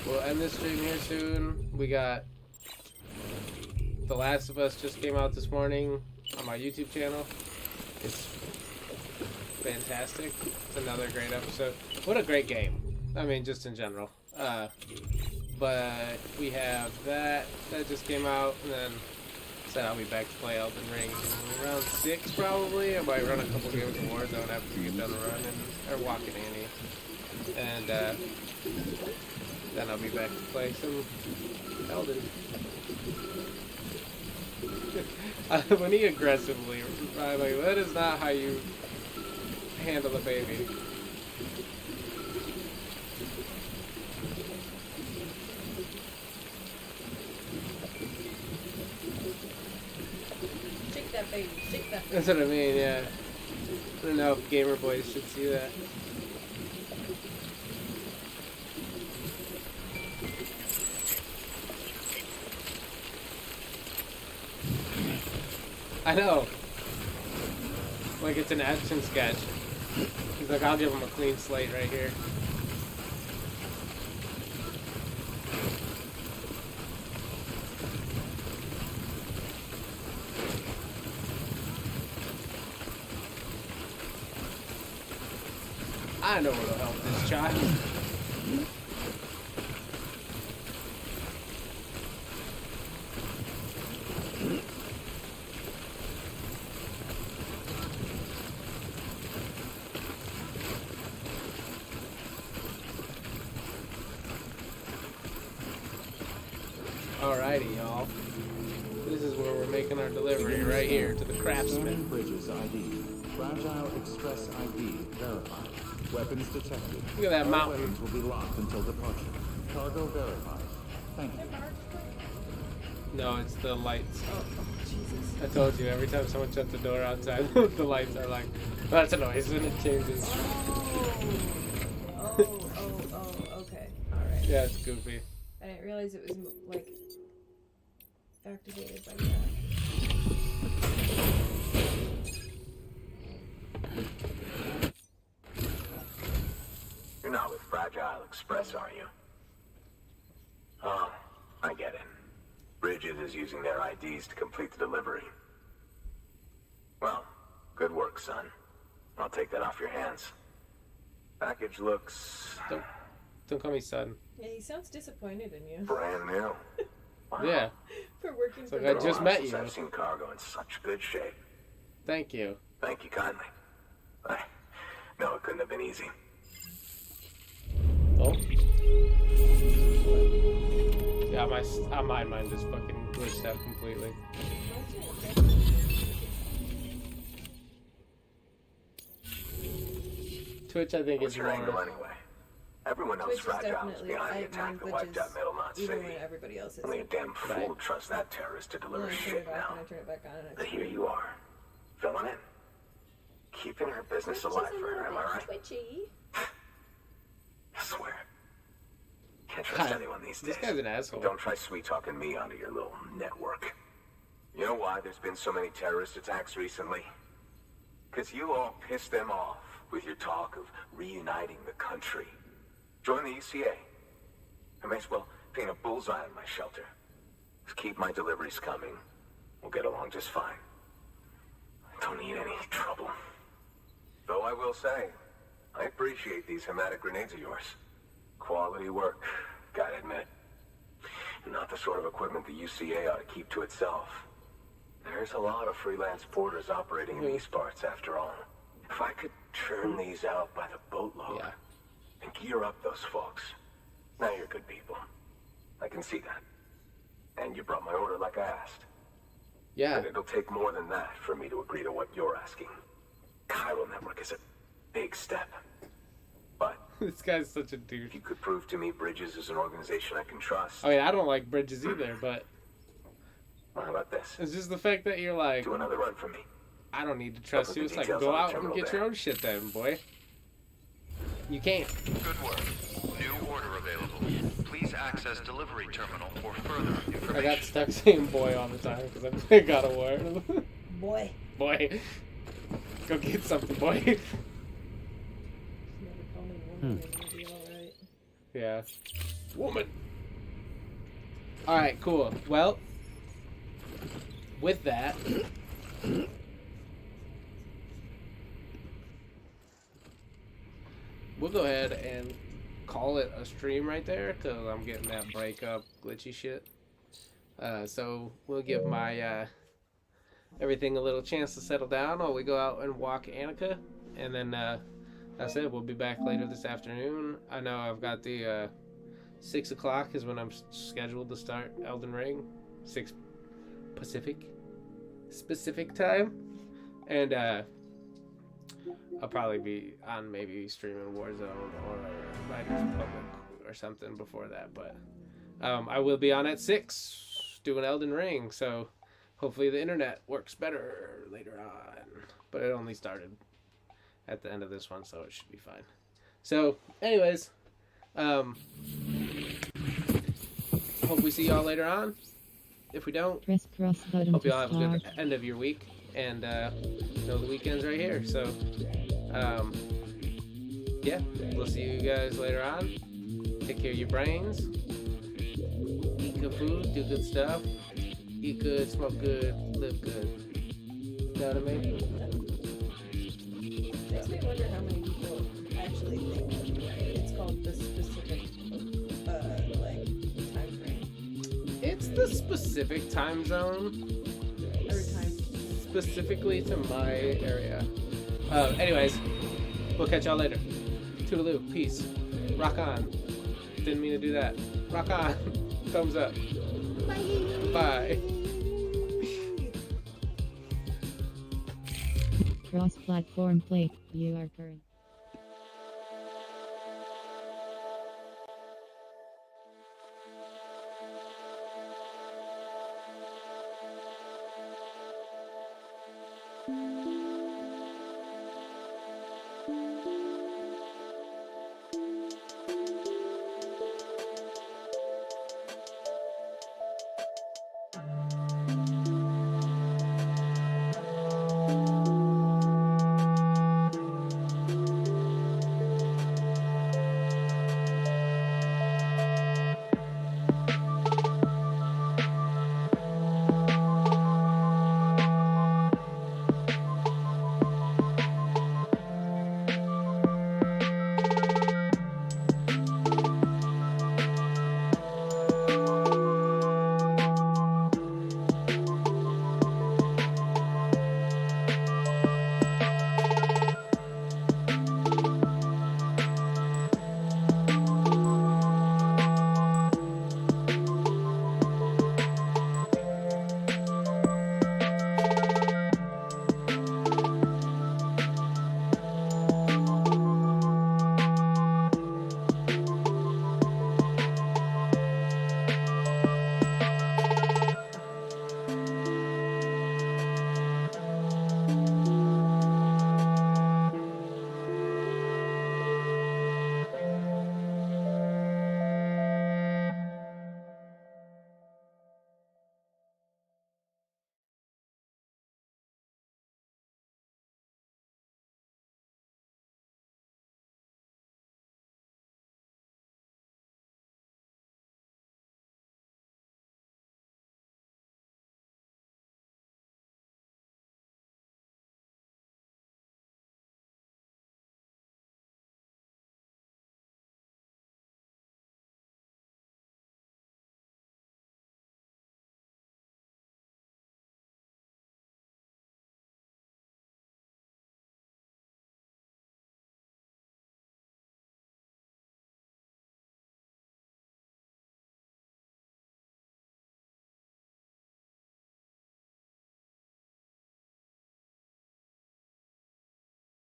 we'll end this stream here soon. We got The Last of Us just came out this morning on my YouTube channel. It's fantastic. It's another great episode. What a great game. I mean, just in general. But we have that just came out, and then said I'll be back to play Elden Ring around 6 probably. I might run a couple games of Warzone after we get done running, or walking Annie. And then I'll be back to play some Elden. When he aggressively, I'm like, that is not how you handle a baby. Baby, shake that baby. That's what I mean, yeah. I don't know if gamer boys should see that. I know. Like it's an action sketch. He's like, I'll give him a clean slate right here. I know what'll help this child. Alrighty, y'all. This is where we're making our delivery, right here, to the craftsman. Scanning Bridges ID. Fragile Express ID verified. Weapons detected. Look at that All mountain. weapons will be locked until departure. Cargo verified. Thank you. No, it's the lights. Oh, Jesus. I told you, every time someone shuts the door outside, the lights are like, that's a noise, and it changes. Okay. Alright. Yeah, it's goofy. I didn't realize it was, like, activated by that. You're not with Fragile Express, are you? Oh, I get it. Bridget is using their IDs to complete the delivery. Well, good work, son. I'll take that off your hands. Package looks... Don't call me son. Yeah, he sounds disappointed in you. brand new. Wow. Yeah. For working It's for like I them. just met you. I've seen cargo in such good shape. Thank you. Thank you kindly. No, it couldn't have been easy. Oh. Yeah, my mind just fucking glitched out completely. Twitch, I think, What's is your angle more... anyway? Everyone knows Twitch is Fragile is definitely behind the attack that wiped out Middlemont City. even when everybody else is. Only a damn fool Right. would trust that terrorist to And deliver then I turn shit it off now. and I turn it back on and But it's here you are, filling in. Keeping her business alive for her, am I right? twitchy. I swear. Can't trust anyone these days. This guy's an asshole. Don't try sweet-talking me onto your little network. You know why there's been so many terrorist attacks recently? Because you all pissed them off with your talk of reuniting the country. Join the UCA. I may as well paint a bullseye on my shelter. Just keep my deliveries coming. We'll get along just fine. I don't need any trouble. Though I will say, I appreciate these hematic grenades of yours. Quality work, gotta admit. Not the sort of equipment the UCA ought to keep to itself. There's a lot of freelance porters operating in these parts, after all. If I could churn these out by the boatload and gear up those folks. Now you're good people. I can see that. And you brought my order like I asked. Yeah. But it'll take more than that for me to agree to what you're asking. Chiral Network is a big step. But This guy's such a douche. if you could prove to me Bridges is an organization I can trust, I mean, I don't like bridges either, but how about this? it's just the fact that you're like, Do another run for me. I don't need to trust I'll you. put It's the like, details go on the out and terminal get there. your own shit then, boy. You can't. Good work. New order available. Please access delivery terminal for further information. I got stuck saying boy all the time because I played God of War. Boy. Boy. Go get something, boy. Never call me woman, it'll be alright. Yeah. Woman. Alright, cool. Well, with that, we'll go ahead and call it a stream right there because I'm getting that breakup glitchy shit. So we'll give my everything a little chance to settle down while we go out and walk Annika, and then that's it. We'll be back later this afternoon. I know I've got the 6 o'clock is when I'm scheduled to start Elden Ring, 6 Pacific time, and I'll probably be on maybe streaming Warzone or Riders Republic or something before that, but I will be on at 6 doing Elden Ring, so hopefully the internet works better later on. But it only started at the end of this one, so it should be fine. So, anyways, hope we see y'all later on. If we don't, press cross button hope to y'all have a good start. end of your week, and know the weekend's right here. So, yeah, we'll see you guys later on. Take care of your brains. Eat good food, do good stuff. Eat good, smoke good, live good. You know what I mean? Makes me wonder how many people actually think it's called the specific, time frame. It's the specific time zone. Or time. Specifically to my area. Anyways, we'll catch y'all later. Toodaloo, peace. Rock on. Didn't mean to do that. Rock on. Thumbs up. Bye. Cross-platform play. You are current.